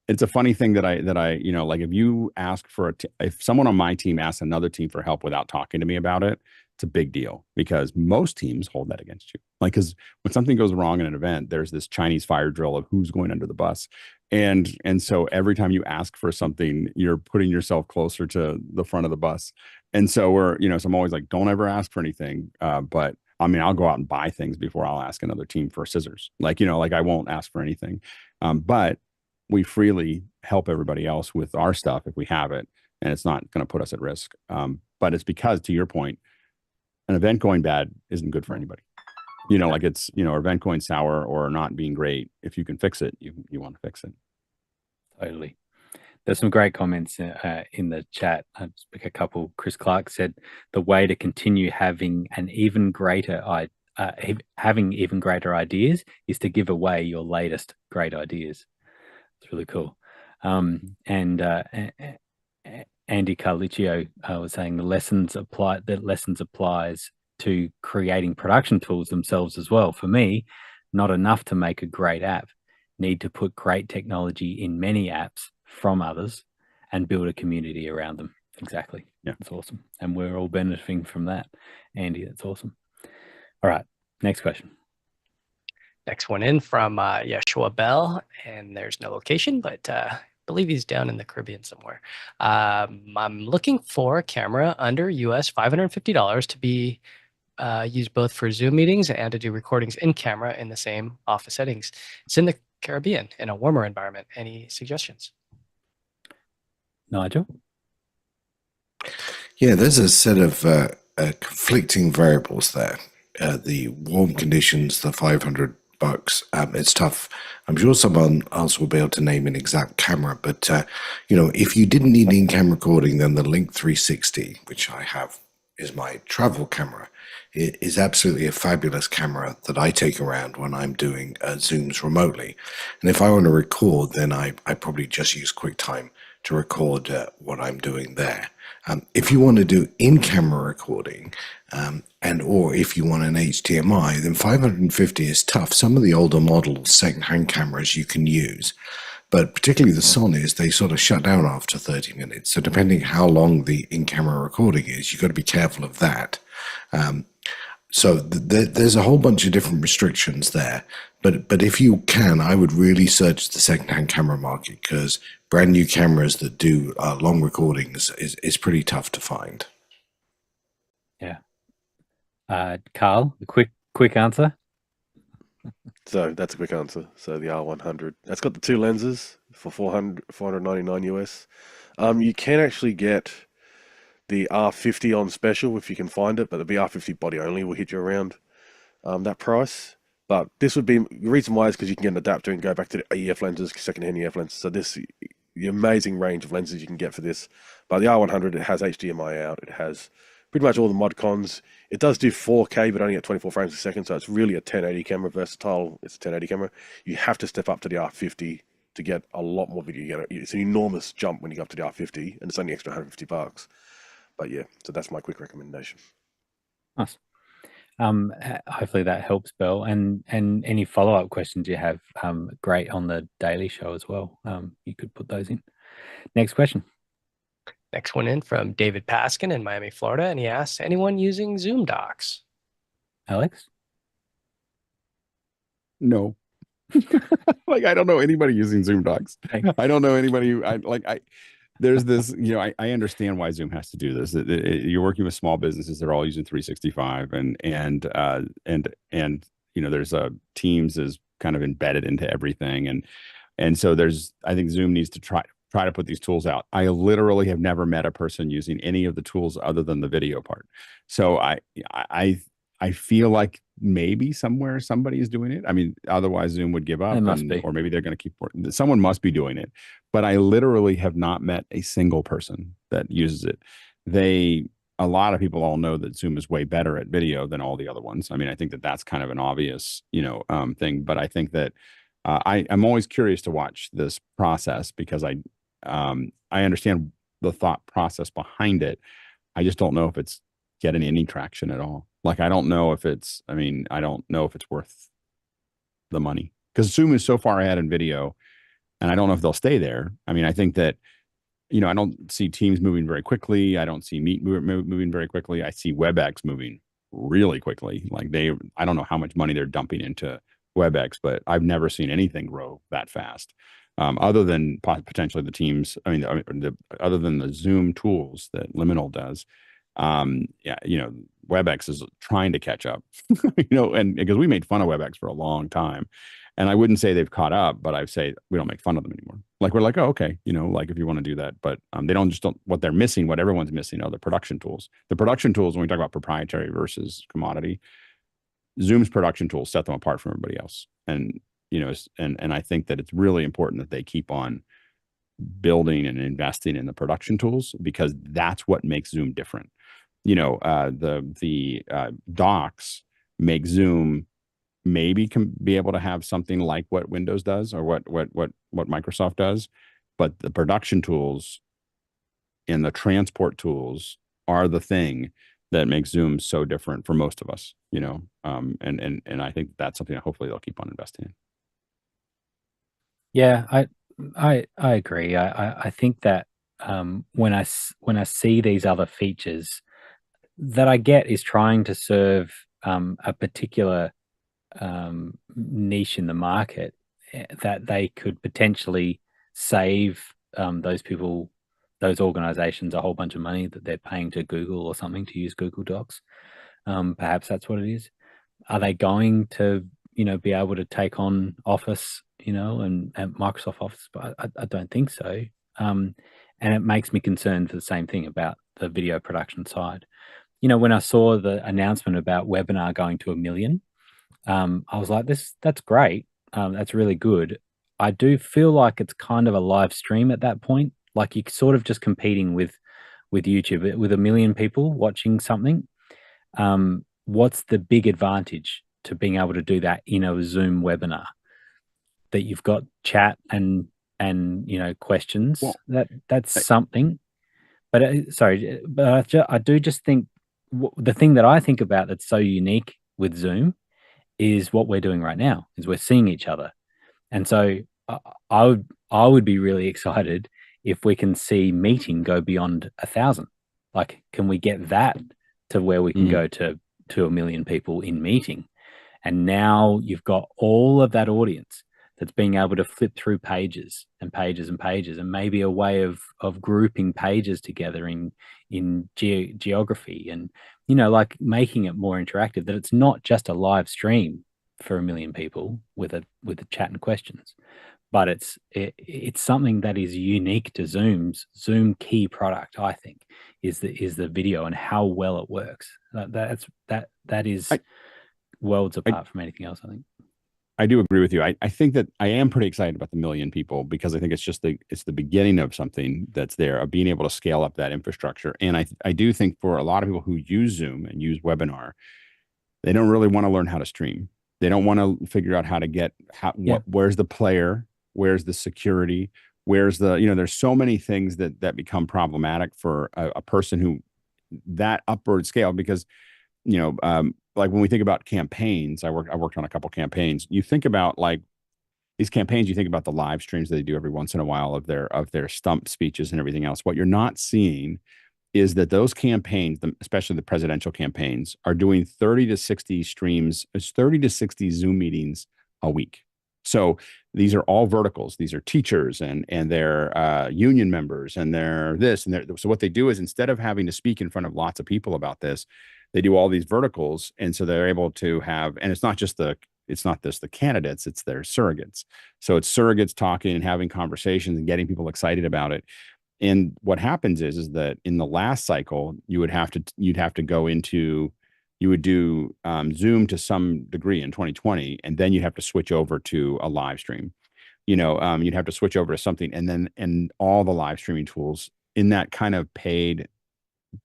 It's a funny thing that I like if you ask for if someone on my team asks another team for help without talking to me about it, it's a big deal, because most teams hold that against you. Like, because when something goes wrong in an event, there's this Chinese fire drill of who's going under the bus. And so every time you ask for something, you're putting yourself closer to the front of the bus. And so so I'm always like, don't ever ask for anything. But I mean, I'll go out and buy things before I'll ask another team for scissors. Like I won't ask for anything. But we freely help everybody else with our stuff if we have it, and it's not going to put us at risk. But it's because, to your point, an event going bad isn't good for anybody. It's, an event going sour or not being great. If you can fix it, you want to fix it. Totally. There's some great comments in the chat. I'll just pick a couple. Chris Clark said the way to continue having even greater ideas is to give away your latest great ideas. It's really cool. And Andy Carluccio was saying the lessons applies to creating production tools themselves as well. For me, not enough to make a great app. Need to put great technology in many apps from others and build a community around them. Exactly. Yeah. That's awesome. And we're all benefiting from that. Andy, that's awesome. All right. Next question. Next one in from Yeshua Bell, and there's no location, but I believe he's down in the Caribbean somewhere. I'm looking for a camera under US $550 to be used both for Zoom meetings and to do recordings in camera in the same office settings. It's in the Caribbean in a warmer environment. Any suggestions? Nigel? Yeah, there's a set of conflicting variables there. The warm conditions, the $500, it's tough. I'm sure someone else will be able to name an exact camera, but if you didn't need in-camera recording, then the Link 360, which I have, is my travel camera. It is absolutely a fabulous camera that I take around when I'm doing Zooms remotely. And if I want to record, then I probably just use QuickTime to record what I'm doing there. If you want to do in-camera recording, or if you want an HDMI, then 550 is tough. Some of the older models, second-hand cameras you can use, but particularly the Sonys, they sort of shut down after 30 minutes. So depending how long the in-camera recording is, you've got to be careful of that. So there's a whole bunch of different restrictions there. But if you can, I would really search the second-hand camera market, because brand new cameras that do long recordings is pretty tough to find. Yeah. Carl, a quick answer. So that's a quick answer. So the R100, that's got the two lenses for $499 US. You can actually get the R50 on special if you can find it, but the R50 body only will hit you around that price. But this would be, the reason why is because you can get an adapter and go back to the EF lenses, second-hand EF lenses. So the amazing range of lenses you can get for this. But the R100, it has HDMI out. It has pretty much all the mod cons. It does do 4K, but only at 24 frames a second. So it's really a 1080 camera, versatile. It's a 1080 camera. You have to step up to the R50 to get a lot more video. It's an enormous jump when you go up to the R50, and it's only extra $150. But yeah, so that's my quick recommendation. Nice. Hopefully that helps, Bill. And any follow-up questions you have, great on the Daily Show as well. You could put those in. Next question. Next one in from David Paskin in Miami, Florida, and he asks, anyone using Zoom docs? Alex? No. Like, I don't know anybody using Zoom docs. Okay. I don't know anybody who there's this, I understand why Zoom has to do this. You're working with small businesses. They're all using 365 and there's Teams is kind of embedded into everything. And so I think Zoom needs to try to put these tools out. I literally have never met a person using any of the tools other than the video part. So I feel like maybe somewhere somebody is doing it. I mean, otherwise Zoom would give up, It must be. or maybe they're going to keep working. Someone must be doing it, but I literally have not met a single person that uses it. A lot of people all know that Zoom is way better at video than all the other ones. I mean, I think that that's kind of an obvious, thing, but I think that I'm always curious to watch this process because I understand the thought process behind it. I just don't know if it's getting any traction at all. Like, I don't know if it's worth the money because Zoom is so far ahead in video, and I don't know if they'll stay there. I mean, I think that, I don't see Teams moving very quickly. I don't see Meet moving very quickly. I see WebEx moving really quickly. Like I don't know how much money they're dumping into WebEx, but I've never seen anything grow that fast. Other than potentially the Teams, other than the Zoom tools that Liminal does. WebEx is trying to catch up, and because we made fun of WebEx for a long time, and I wouldn't say they've caught up, but I'd say we don't make fun of them anymore. Like, we're like, oh, okay, like if you want to do that, but they don't what they're missing, what everyone's missing are the production tools. The production tools, when we talk about proprietary versus commodity, Zoom's production tools set them apart from everybody else. And, and I think that it's really important that they keep on building and investing in the production tools because that's what makes Zoom different. The docs make Zoom maybe can be able to have something like what Windows does or what Microsoft does, but the production tools and the transport tools are the thing that makes Zoom so different for most of us. And I think that's something that hopefully they'll keep on investing in. Yeah, I agree. I think that when I see these other features that I get is trying to serve a particular niche in the market that they could potentially save those people, those organizations, a whole bunch of money that they're paying to Google or something to use Google Docs. Perhaps that's what it is. Are they going to, be able to take on Office, and Microsoft Office? But I don't think so. And it makes me concerned for the same thing about the video production side. When I saw the announcement about webinar going to 1 million, I was like, that's great. That's really good. I do feel like it's kind of a live stream at that point. Like you're sort of just competing with YouTube with 1 million people watching something. What's the big advantage to being able to do that in a Zoom webinar? That you've got chat and questions. Well, that's something. But I do just think the thing that I think about that's so unique with Zoom is what we're doing right now is we're seeing each other. And so I would be really excited if we can see meeting go beyond 1,000. Like, can we get that to where we can go to 1 million people in meeting? And now you've got all of that audience that's being able to flip through pages and pages and pages, and maybe a way of grouping pages together in geography and, like making it more interactive, that it's not just a live stream for 1 million people with a chat and questions, but it's something that is unique to Zoom's key product. I think is the video and how well it works. That is worlds apart from anything else, I think. I do agree with you. I think that I am pretty excited about the 1 million people because I think it's just it's the beginning of something that's there, of being able to scale up that infrastructure. And I do think for a lot of people who use Zoom and use webinar, they don't really want to learn how to stream. They don't want to figure out how to get where's the player, where's the security, where's the, there's so many things that become problematic for a person who that upward scale, because like when we think about campaigns, I worked on a couple campaigns. You think about like these campaigns, you think about the live streams that they do every once in a while of their stump speeches and everything else. What you're not seeing is that those campaigns, especially the presidential campaigns, are doing 30 to 60 streams, 30 to 60 Zoom meetings a week. So these are all verticals. These are teachers and they're union members and they're this and they're. So what they do is instead of having to speak in front of lots of people about this, they do all these verticals, and so they're able to have. And it's not just the candidates; it's their surrogates. So it's surrogates talking and having conversations and getting people excited about it. And what happens is that in the last cycle, you'd have to go into, you would do Zoom to some degree in 2020, and then you have to switch over to a live stream. You'd have to switch over to something, and all the live streaming tools in that kind of paid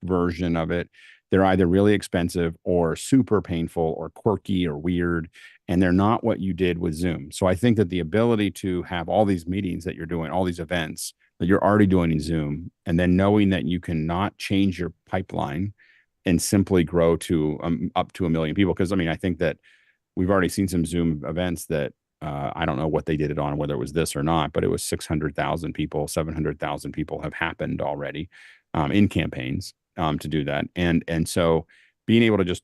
version of it, they're either really expensive or super painful or quirky or weird, and they're not what you did with Zoom. So I think that the ability to have all these meetings that you're doing, all these events that you're already doing in Zoom, and then knowing that you cannot change your pipeline and simply grow to up to 1 million people. Because I mean, I think that we've already seen some Zoom events that I don't know what they did it on, whether it was this or not, but it was 600,000 people, 700,000 people have happened already in campaigns to do that. And so being able to just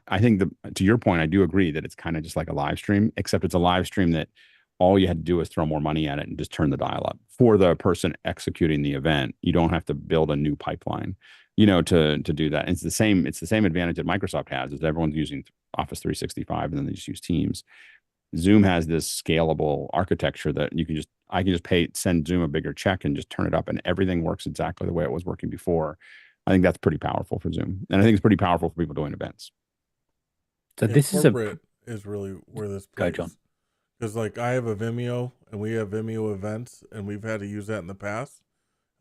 I think to your point, I do agree that it's kind of just like a live stream, except it's a live stream that all you had to do was throw more money at it and just turn the dial up for the person executing the event. You don't have to build a new pipeline, to do that. And it's the same advantage that Microsoft has is everyone's using Office 365 and then they just use Teams. Zoom has this scalable architecture that I can just send Zoom a bigger check and just turn it up and everything works exactly the way it was working before. I think that's pretty powerful for Zoom. And I think it's pretty powerful for people doing events. So Yeah, this corporate is really where this Go, plays. John. Because like I have a Vimeo and we have Vimeo events and we've had to use that in the past.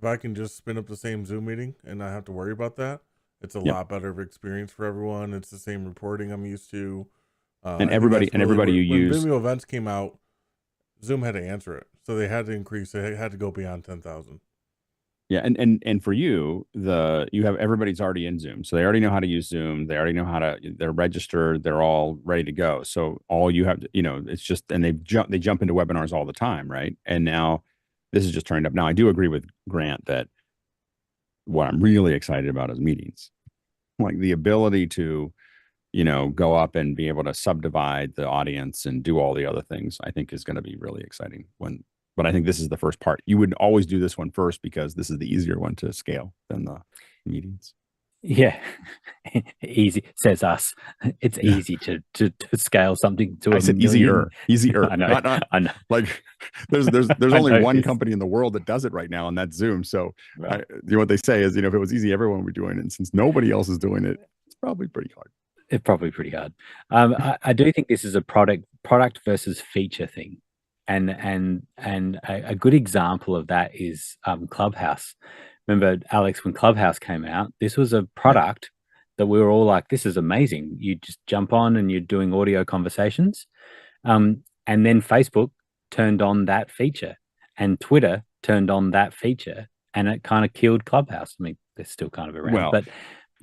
If I can just spin up the same Zoom meeting and not have to worry about that, it's a lot better of experience for everyone. It's the same reporting I'm used to. And everybody when Vimeo events came out, Zoom had to answer it, so they had to increase. They had to go beyond 10,000. Yeah, and for you have everybody's already in Zoom, so they already know how to use Zoom. They already know they're registered. They're all ready to go. So all you have to, it's just, and they jump into webinars all the time, right? And now this is just turned up. Now I do agree with Grant that what I'm really excited about is meetings, like the ability to go up and be able to subdivide the audience and do all the other things, I think is going to be really exciting but I think this is the first part. You would always do this one first because this is the easier one to scale than the meetings. Yeah. Easy, says us. It's easy to scale something to I said easier. I know. I know. Like there's only one company in the world that does it right now, and that's Zoom. So Right. What they say is, if it was easy, everyone would be doing it. And since nobody else is doing it, it's probably pretty hard. It's probably pretty hard. I do think this is a product versus feature thing. And a good example of that is Clubhouse. Remember, Alex, when Clubhouse came out, this was a product that we were all like, this is amazing. You just jump on and you're doing audio conversations. And then Facebook turned on that feature and Twitter turned on that feature and it kind of killed Clubhouse. I mean, they're still kind of around, but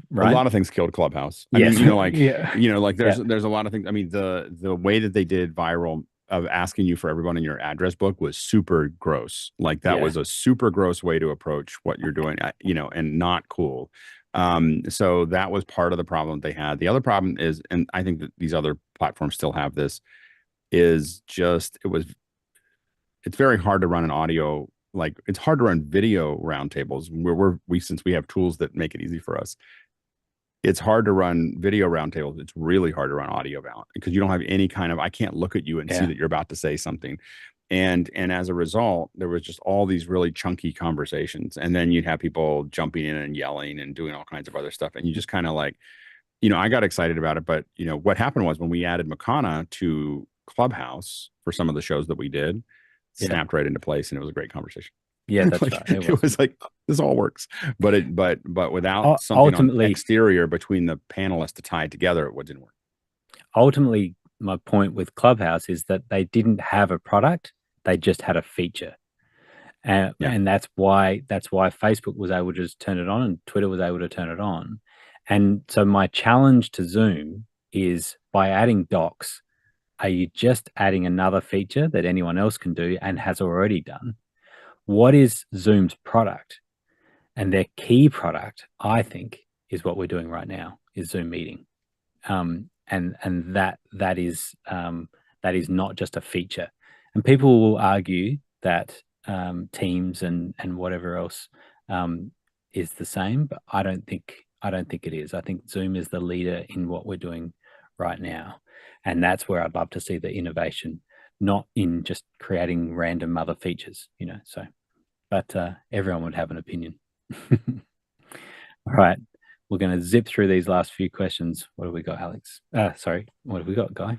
right? A lot of things killed Clubhouse. I Yes. mean, there's a lot of things. I mean, the way that they did viral of asking you for everyone in your address book was super gross. Like that was a super gross way to approach what you're doing, and not cool. So that was part of the problem they had. The other problem is, and I think that these other platforms still have this, is just it's very hard to run an audio, like it's hard to run video roundtables where since we have tools that make it easy for us. It's hard to run video roundtables. It's really hard to run audio because you don't have any kind of, I can't look at you and see that you're about to say something. And as a result, there was just all these really chunky conversations. And then you'd have people jumping in and yelling and doing all kinds of other stuff. And you just kind of like, I got excited about it. But, what happened was when we added Makana to Clubhouse for some of the shows that we did, snapped right into place. And it was a great conversation. Yeah, that's like, right. It was like, this all works, but without something on exterior between the panelists to tie it together, it didn't work. Ultimately, my point with Clubhouse is that they didn't have a product; they just had a feature, and that's why Facebook was able to just turn it on, and Twitter was able to turn it on, And so my challenge to Zoom is, by adding docs, are you just adding another feature that anyone else can do and has already done? What is Zoom's product? And their key product, I think, is what we're doing right now, is Zoom meeting. And that is not just a feature. And people will argue that Teams and whatever else is the same, but I don't think it is. I think Zoom is the leader in what we're doing right now, and that's where I'd love to see the innovation, not in just creating random other features, So, but everyone would have an opinion. All right, we're going to zip through these last few questions. What have we got, Alex? Sorry, what have we got, Guy?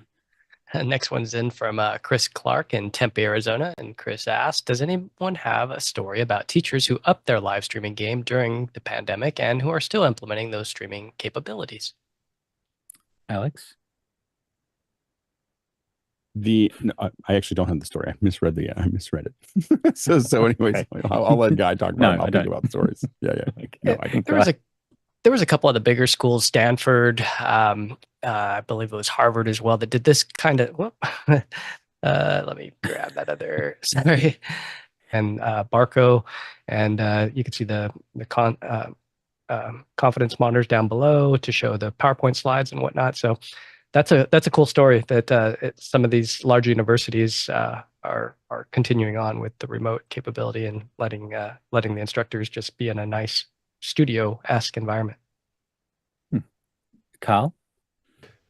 Next one's in from Chris Clark in Tempe, Arizona. And Chris asked, does anyone have a story about teachers who upped their live streaming game during the pandemic and who are still implementing those streaming capabilities? Alex? I actually don't have the story. I misread it. so anyways, Okay. I'll let Guy talk about No, it. I'll I think don't. about the stories. Yeah. Okay. No, I think There was a couple of the bigger schools, Stanford, I believe it was Harvard as well, that did this kind of, let me grab that other, sorry, and Barco, and you can see the confidence monitors down below to show the PowerPoint slides and whatnot. So that's a cool story that some of these large universities are continuing on with the remote capability and letting the instructors just be in a nice studio-esque environment. Carl?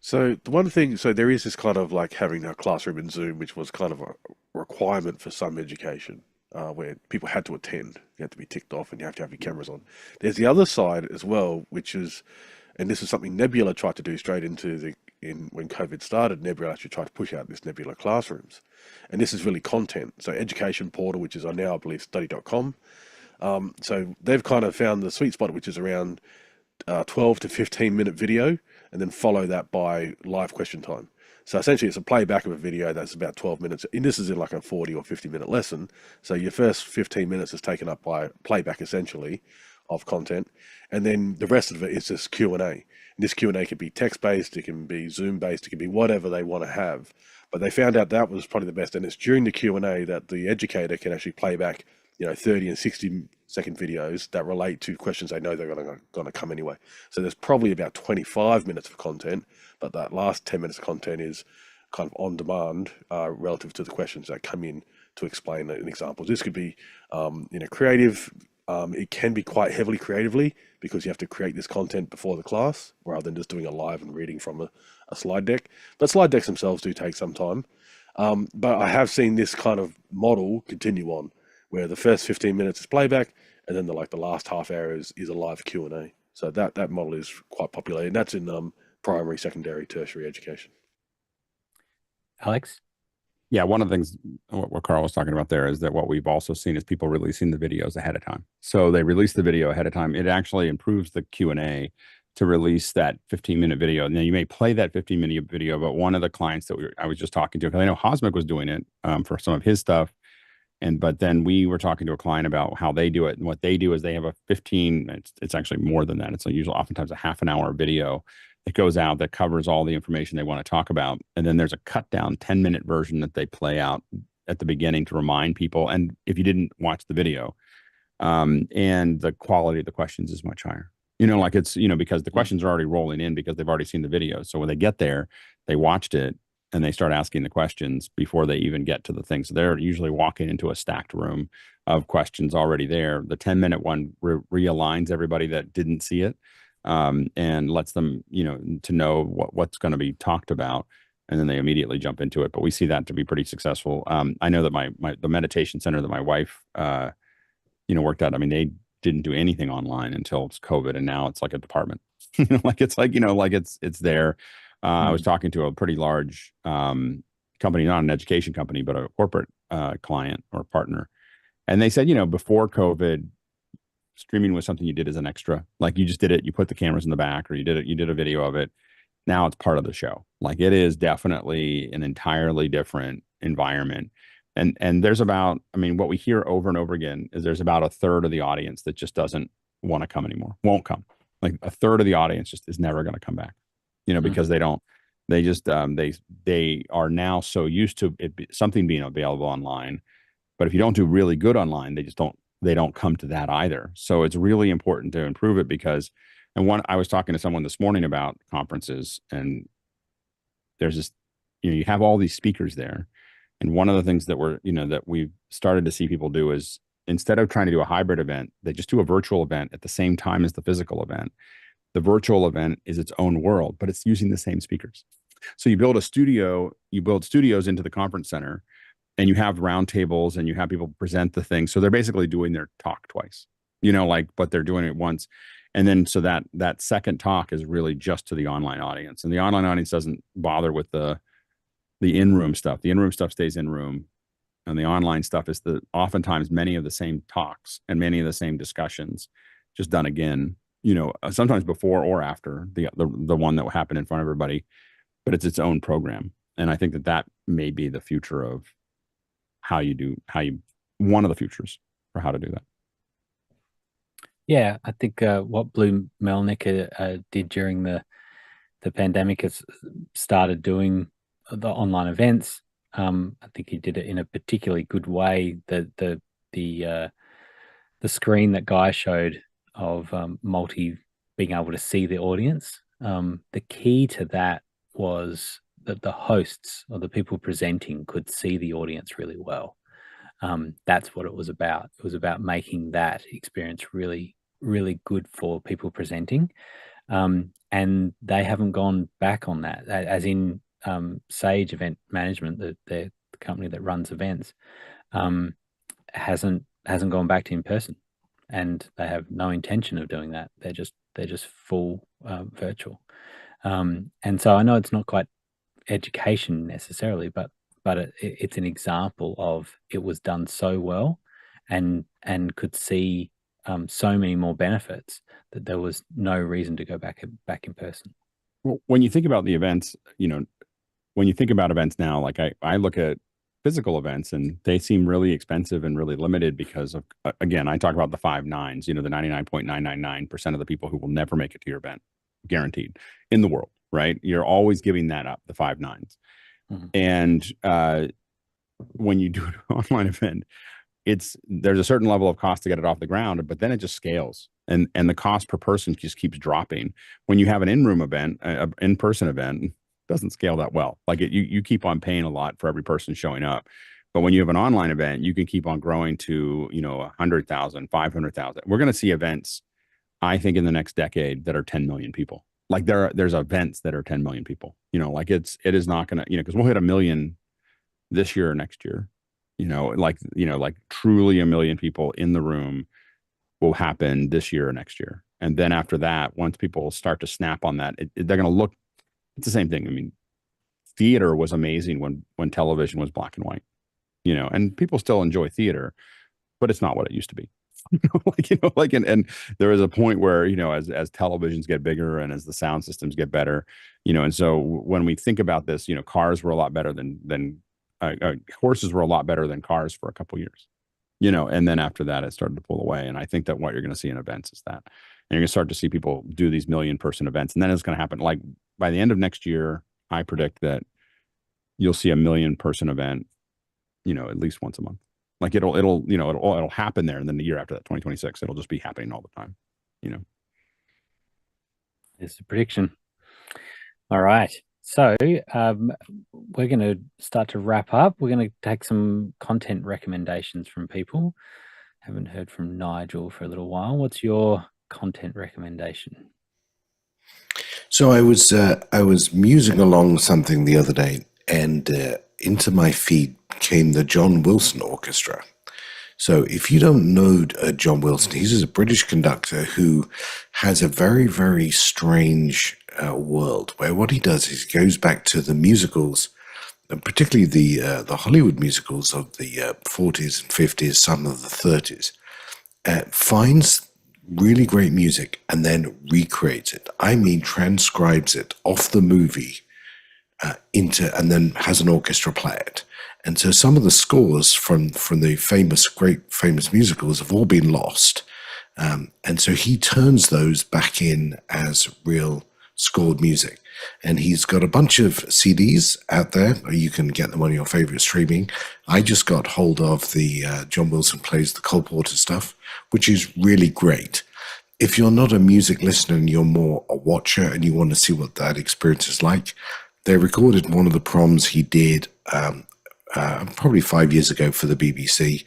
So the one thing, so there is this kind of like having a classroom in Zoom, which was kind of a requirement for some education, where people had to attend. You had to be ticked off and you have to have your cameras on. There's the other side as well, which is, and this is something Nebula tried to do straight into when COVID started. Nebula actually tried to push out this Nebula Classrooms. And this is really content. So Education Portal, which is on now, I believe, study.com. So they've kind of found the sweet spot, which is around 12 to 15-minute video, and then follow that by live question time. So essentially it's a playback of a video that's about 12 minutes. And this is in like a 40 or 50-minute lesson. So your first 15 minutes is taken up by playback, essentially, of content. And then the rest of it is just Q&A. And this Q&A could be text-based, it can be Zoom-based, it can be whatever they want to have. But they found out that was probably the best. And it's during the Q&A that the educator can actually play back 30 and 60-second videos that relate to questions they know they're going to come anyway. So there's probably about 25 minutes of content, but that last 10 minutes of content is kind of on demand relative to the questions that come in to explain an example. This could be, creative. It can be quite heavily creatively because you have to create this content before the class rather than just doing a live and reading from a slide deck. But slide decks themselves do take some time. But I have seen this kind of model continue on, where the first 15 minutes is playback, and then the last half hour is a live Q&A. So that model is quite popular, and that's in primary, secondary, tertiary education. Alex? Yeah, one of the things what Carl was talking about there is that what we've also seen is people releasing the videos ahead of time. So they release the video ahead of time. It actually improves the Q&A to release that 15-minute video. Now you may play that 15-minute video, but one of the clients that I was just talking to, because I know Hosmic was doing it for some of his stuff, but then we were talking to a client about how they do it. And what they do is they have a 15, it's actually more than that. It's usually oftentimes a half an hour video that goes out that covers all the information they want to talk about. And then there's a cut down 10-minute version that they play out at the beginning to remind people. And if you didn't watch the video, and the quality of the questions is much higher. It's, because the questions are already rolling in because they've already seen the video. So when they get there, they watched it, and they start asking the questions before they even get to the things. So they're usually walking into a stacked room of questions already there. The 10-minute one realigns everybody that didn't see it, and lets them, to know what's going to be talked about. And then they immediately jump into it. But we see that to be pretty successful. I know that the meditation center that my wife, worked at, they didn't do anything online until COVID. And now it's like a department, it's there. I was talking to a pretty large company, not an education company, but a corporate client or partner. And they said, before COVID, streaming was something you did as an extra. Like you just did it, you put the cameras in the back, or you did a video of it. Now it's part of the show. Like it is definitely an entirely different environment. And there's about, what we hear over and over again is there's about a third of the audience that just doesn't want to come anymore, won't come. Like a third of the audience just is never going to come back, because they are now so used to something being available online. But if you don't do really good online, they don't come to that either. So it's really important to improve it I was talking to someone this morning about conferences, and there's this, you have all these speakers there. And one of the things that we've started to see people do is, instead of trying to do a hybrid event, they just do a virtual event at the same time as the physical event. The virtual event is its own world, but it's using the same speakers. So you build studios into the conference center, and you have roundtables, and you have people present the thing. So they're basically doing their talk twice, but they're doing it once. And then so that second talk is really just to the online audience, and the online audience doesn't bother with the in-room stuff. The in-room stuff stays in room, and the online stuff is oftentimes many of the same talks and many of the same discussions, just done again, sometimes before or after the one that will happen in front of everybody, but it's its own program. And I think that may be the future of one of the futures for how to do that. Yeah, I think what Blue Melnick did during the pandemic is started doing the online events. I think he did it in a particularly good way. The screen that Guy showed of multi being able to see the audience. The key to that was that the hosts or the people presenting could see the audience really well. That's what it was about. It was about making that experience really, really good for people presenting. And they haven't gone back on that, as in Sage Event Management, the company that runs events, hasn't gone back to in person, and they have no intention of doing that. They're just full virtual. And so I know it's not quite education necessarily, but it's an example of it was done so well, and could see so many more benefits that there was no reason to go back in person. Well, when you think about the events, when you think about events now, like I look at physical events, and they seem really expensive and really limited because of, again, I talk about the 5 nines, the 99.999% of the people who will never make it to your event, guaranteed, in the world, right? You're always giving that up, the 5 nines. Mm-hmm. And when you do an online event, there's a certain level of cost to get it off the ground, but then it just scales, and the cost per person just keeps dropping. When you have an in-room event, an in-person event, doesn't scale that well. Like you keep on paying a lot for every person showing up, but when you have an online event, you can keep on growing to 100,000, 500,000. We're going to see events, I think, in the next decade that are 10 million people. Like there's events that are 10 million people. Like it is not going to, because we'll hit 1 million this year or next year. Like truly 1 million people in the room will happen this year or next year. And then after that, once people start to snap on that, they're going to look. It's the same thing. I mean, theater was amazing when television was black and white, and people still enjoy theater, but it's not what it used to be. And there is a point where, as televisions get bigger and as the sound systems get better, and so when we think about this, cars were a lot better than horses were a lot better than cars for a couple years, and then after that, it started to pull away. And I think that what you're going to see in events is that, and you're going to start to see people do these 1 million person events, and then it's going to happen. Like by the end of next year, I predict that you'll see 1 million person event, at least once a month. Like it'll happen there, and then the year after that, 2026, it'll just be happening all the time. It's a prediction. All right. So we're going to start to wrap up. We're going to take some content recommendations from people. Haven't heard from Nigel for a little while. What's your content recommendation? So I was musing along something the other day, and into my feed came the John Wilson Orchestra. So if you don't know John Wilson, he's a British conductor who has a very, very strange world, where what he does is he goes back to the musicals, and particularly the Hollywood musicals of the 40s and 50s, some of the 30s, finds really great music and then recreates it. I mean, transcribes it off the movie and then has an orchestra play it. And so some of the scores from the great famous musicals have all been lost. And so he turns those back in as real scored music. And he's got a bunch of CDs out there. You can get them on your favorite streaming. I just got hold of the John Wilson Plays the Cole Porter stuff, which is really great. If you're not a music listener and you're more a watcher and you want to see what that experience is like, they recorded one of the proms he did probably 5 years ago for the BBC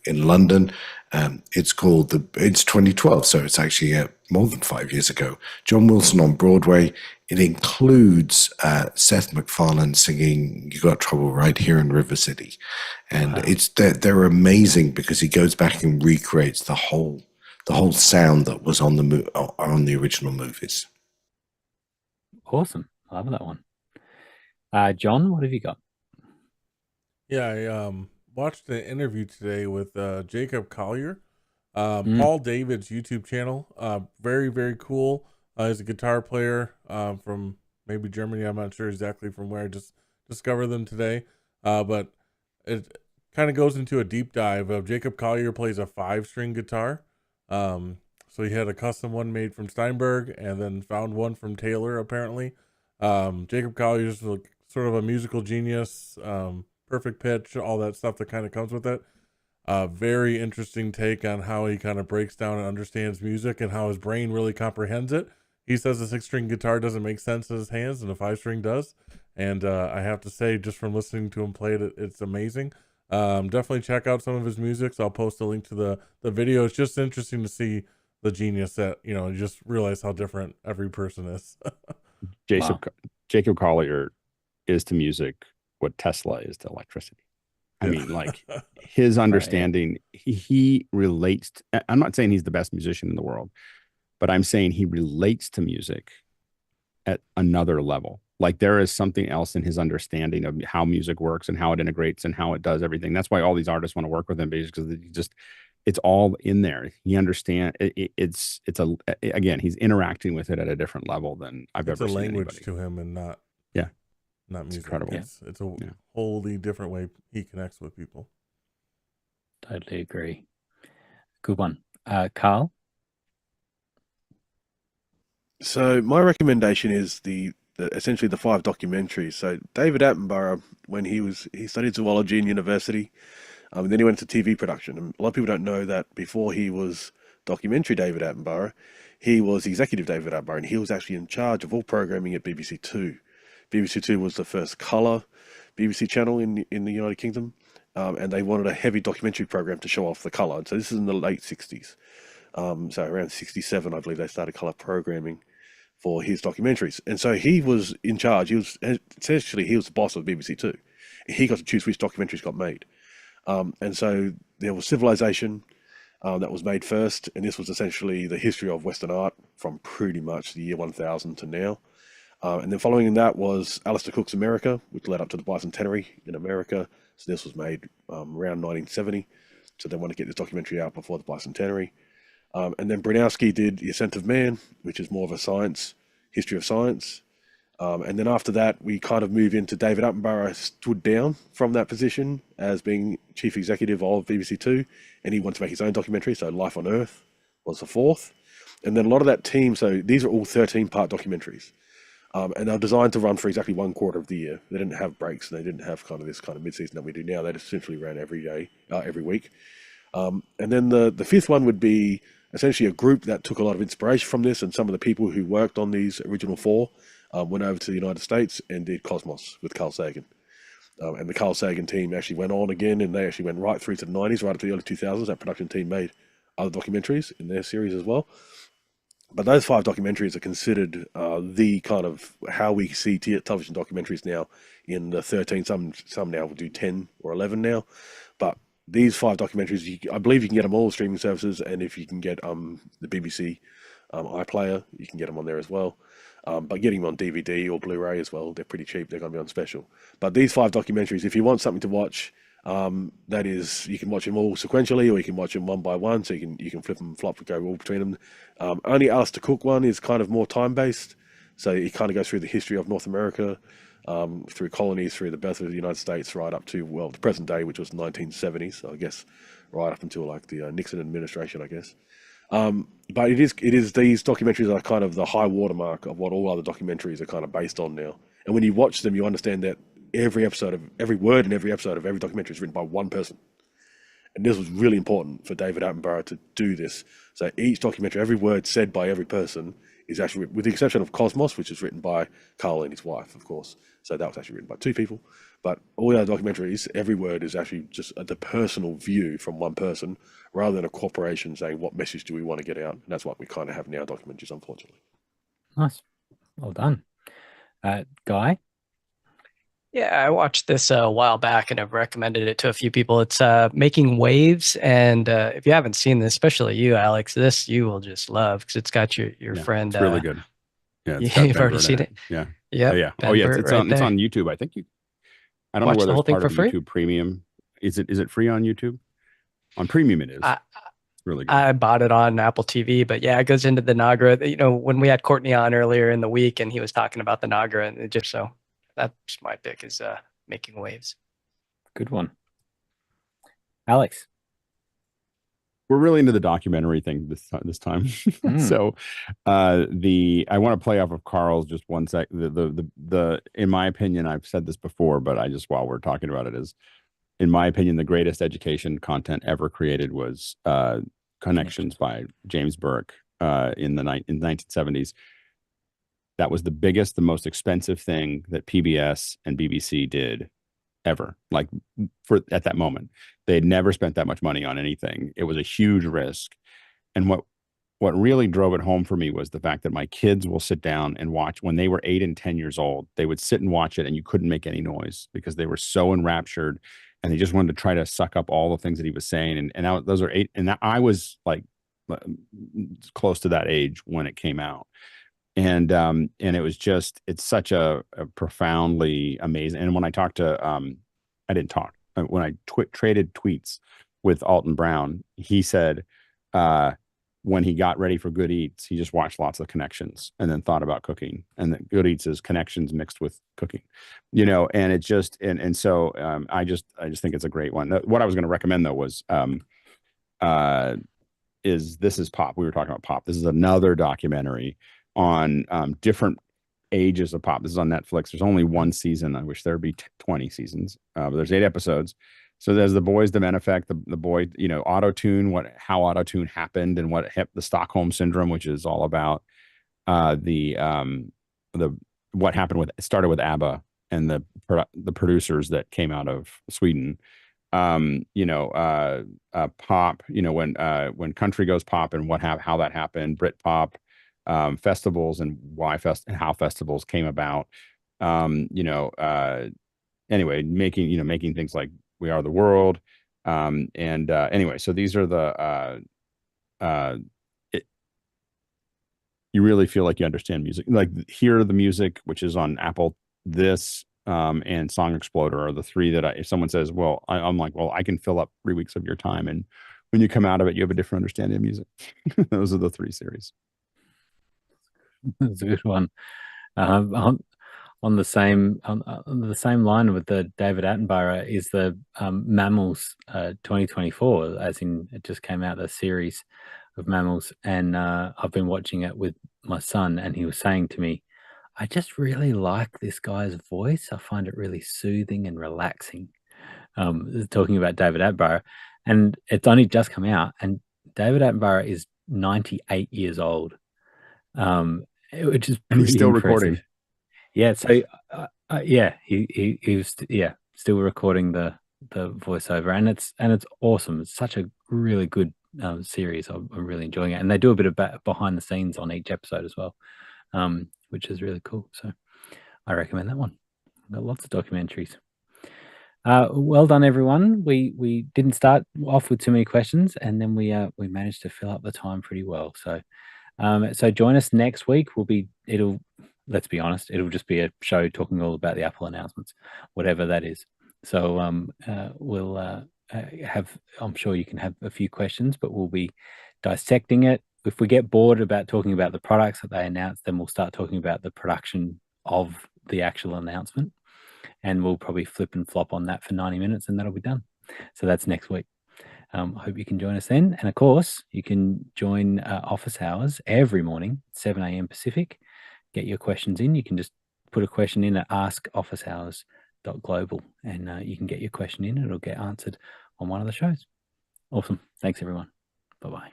in London. It's 2012, so it's actually more than 5 years ago. John Wilson on Broadway. It includes Seth MacFarlane singing "You Got Trouble Right Here in River City," and they're amazing because he goes back and recreates the whole sound that was on the original movies. Awesome. I love that one. John, what have you got? Yeah, I watched an interview today with Jacob Collier, Paul David's YouTube channel. Very, very cool. He's a guitar player from maybe Germany. I'm not sure exactly from where. I just discovered them today. But it kind of goes into a deep dive of Jacob Collier plays a 5-string guitar. So he had a custom one made from Steinberg and then found one from Taylor, apparently. Jacob Collier is sort of a musical genius, perfect pitch, all that stuff that kind of comes with it. Very interesting take on how he kind of breaks down and understands music and how his brain really comprehends it. He says a 6-string guitar doesn't make sense in his hands and a 5-string does. And I have to say, just from listening to him play it, it's amazing. Definitely check out some of his music. So I'll post a link to the video. It's just interesting to see the genius that, you just realize how different every person is. Jacob Collier is to music what Tesla is to electricity. I mean, like his understanding, he relates. I'm not saying he's the best musician in the world, but I'm saying he relates to music at another level. Like there is something else in his understanding of how music works and how it integrates and how it does everything. That's why all these artists want to work with him, because it's all in there. He understands again, he's interacting with it at a different level than I've ever seen. It's a language anybody. To him and not music. It's incredible. It's a wholly different way he connects with people. Totally agree. Good one. Carl? So my recommendation is essentially the 5 documentaries. So David Attenborough, when he studied zoology in university, and then he went to TV production. And a lot of people don't know that before he was documentary David Attenborough, he was executive David Attenborough, and he was actually in charge of all programming at BBC Two. BBC Two was the first colour BBC channel in the United Kingdom, and they wanted a heavy documentary program to show off the colour. And so this is in the late 60s. So around 67, I believe they started colour programming for his documentaries. And so he was in charge. He was the boss of BBC Two. He got to choose which documentaries got made. And so there was Civilization that was made first, and this was essentially the history of Western art from pretty much the year 1000 to now. And then following that was Alistair Cook's America, which led up to the Bicentenary in America. So this was made around 1970. So they want to get this documentary out before the Bicentenary. And then Bronowski did The Ascent of Man, which is more of a history of science. And then after that, we kind of move into David Attenborough stood down from that position as being chief executive of BBC Two, and he wanted to make his own documentary. So Life on Earth was the 4th. And then a lot of that team, so these are all 13-part documentaries. And they're designed to run for exactly 1 quarter of the year. They didn't have breaks, and they didn't have kind of this kind of mid-season that we do now. They just essentially ran every day, every week. And then the 5th one would be essentially a group that took a lot of inspiration from this, and some of the people who worked on these original 4 went over to the United States and did Cosmos with Carl Sagan. And the Carl Sagan team actually went on again, and they actually went right through to the 90s, right up to the early 2000s. That production team made other documentaries in their series as well. But those 5 documentaries are considered the kind of how we see television documentaries now in the 13. Some now will do 10 or 11 now. But these 5 documentaries, I believe you can get them all streaming services. And if you can get the BBC iPlayer, you can get them on there as well. But getting them on DVD or Blu-ray as well, they're pretty cheap. They're going to be on special. But these 5 documentaries, if you want something to watch, that is, you can watch them all sequentially, or you can watch them one by one, so you can flip and flop and go all between them. Only Alistair Cook one is kind of more time-based, so it kind of goes through the history of North America, through colonies, through the birth of the United States, right up to, the present day, which was 1970s, so I guess right up until like the Nixon administration, I guess. But it is these documentaries are kind of the high watermark of what all other documentaries are kind of based on now. And when you watch them, you understand that every word in every episode of every documentary is written by one person. And this was really important for David Attenborough to do this. So each documentary, every word said by every person is actually, with the exception of Cosmos, which is written by Carl and his wife, of course. So that was actually written by two people. But all the other documentaries, every word is actually just the personal view from one person, rather than a corporation saying, what message do we want to get out? And that's what we kind of have now, documentaries, unfortunately. Nice. Well done. Guy? Yeah, I watched this a while back and I've recommended it to a few people. It's Making Waves. And if you haven't seen this, especially you, Alex, this you will just love because it's got your friend. It's really good. Yeah, it's got you've Ben already Burt seen in it? Yeah. Yep, Oh yeah. Ben Oh yeah. Burt It's right on. It's there. on YouTube. I think I don't Watch know the whether whole it's thing part for of free? YouTube Premium. Is it free on YouTube? On Premium, it is. It's really good. I bought it on Apple TV, but yeah, it goes into the Nagra. You know, when we had Courtney on earlier in the week and he was talking about the Nagra, and it just so that's my pick is Making Waves. Good one. Alex? We're really into the documentary thing this time. So I want to play off of Carl's just one sec. The in my opinion, I've said this before, but I just, while we're talking about it, is in my opinion, the greatest education content ever created was Connections by James Burke in the 1970s. That was the biggest, the most expensive thing that PBS and BBC did ever. Like at that moment, they had never spent that much money on anything. It was a huge risk. And what really drove it home for me was the fact that my kids will sit down and watch when they were 8 and 10 years old. They would sit and watch it and you couldn't make any noise because they were so enraptured and they just wanted to try to suck up all the things that he was saying. Those are 8. And I was like close to that age when it came out. And it was just, it's such a profoundly amazing. And when I talked to, I didn't talk, when I traded tweets with Alton Brown, he said, when he got ready for Good Eats, he just watched lots of Connections and then thought about cooking. And that Good Eats is Connections mixed with cooking, and it just, so I just think it's a great one. What I was going to recommend though was, This Is Pop. We were talking about pop. This is another documentary on different ages of pop. This is on Netflix. There's only one season. I wish there'd be 20 seasons, but there's 8 episodes. So there's the Boys to Men effect, the boy, auto-tune, how auto-tune happened and the Stockholm syndrome, which is all about what happened it started with ABBA and the producers that came out of Sweden. Pop, when country goes pop and how that happened, Britpop, festivals and how festivals came about. Anyway, making things like We Are the World. Anyway, so these are you really feel like you understand music. Like Hear the Music, which is on Apple, and Song Exploder are the 3 that if someone says, well, I'm like, well, I can fill up 3 weeks of your time. And when you come out of it, you have a different understanding of music. Those are the 3 series. That's a good one. On the same line with the David Attenborough is the Mammals 2024, as in it just came out, the series of Mammals, and I've been watching it with my son, and he was saying to me, I just really like this guy's voice. I find it really soothing and relaxing. Talking about David Attenborough, and it's only just come out, and David Attenborough is 98 years old, which is and he's still impressive. recording. Yeah, so he was still recording the voiceover, and it's awesome. It's such a really good series. I'm really enjoying it, and they do a bit of behind the scenes on each episode as well, which is really cool. So I recommend that one. Got lots of documentaries. Well done, everyone. We didn't start off with too many questions, and then we managed to fill up the time pretty well. So so join us next week. Let's be honest, it'll just be a show talking all about the Apple announcements, whatever that is. So we'll I'm sure you can have a few questions, but we'll be dissecting it. If we get bored about talking about the products that they announced, then we'll start talking about the production of the actual announcement, and we'll probably flip and flop on that for 90 minutes, and that'll be done. So that's next week. I hope you can join us then. And of course, you can join office hours every morning, 7 a.m. Pacific. Get your questions in. You can just put a question in at askofficehours.global and you can get your question in. It'll get answered on one of the shows. Awesome. Thanks, everyone. Bye-bye.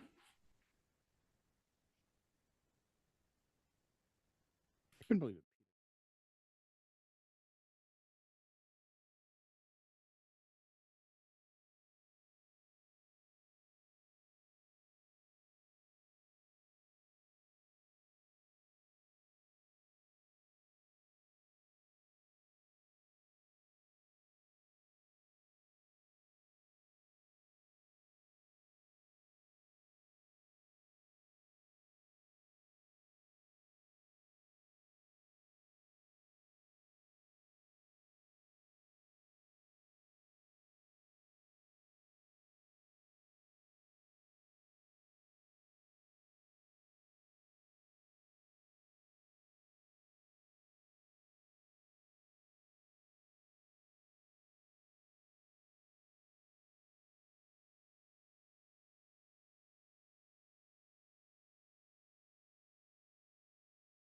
I couldn't believe it.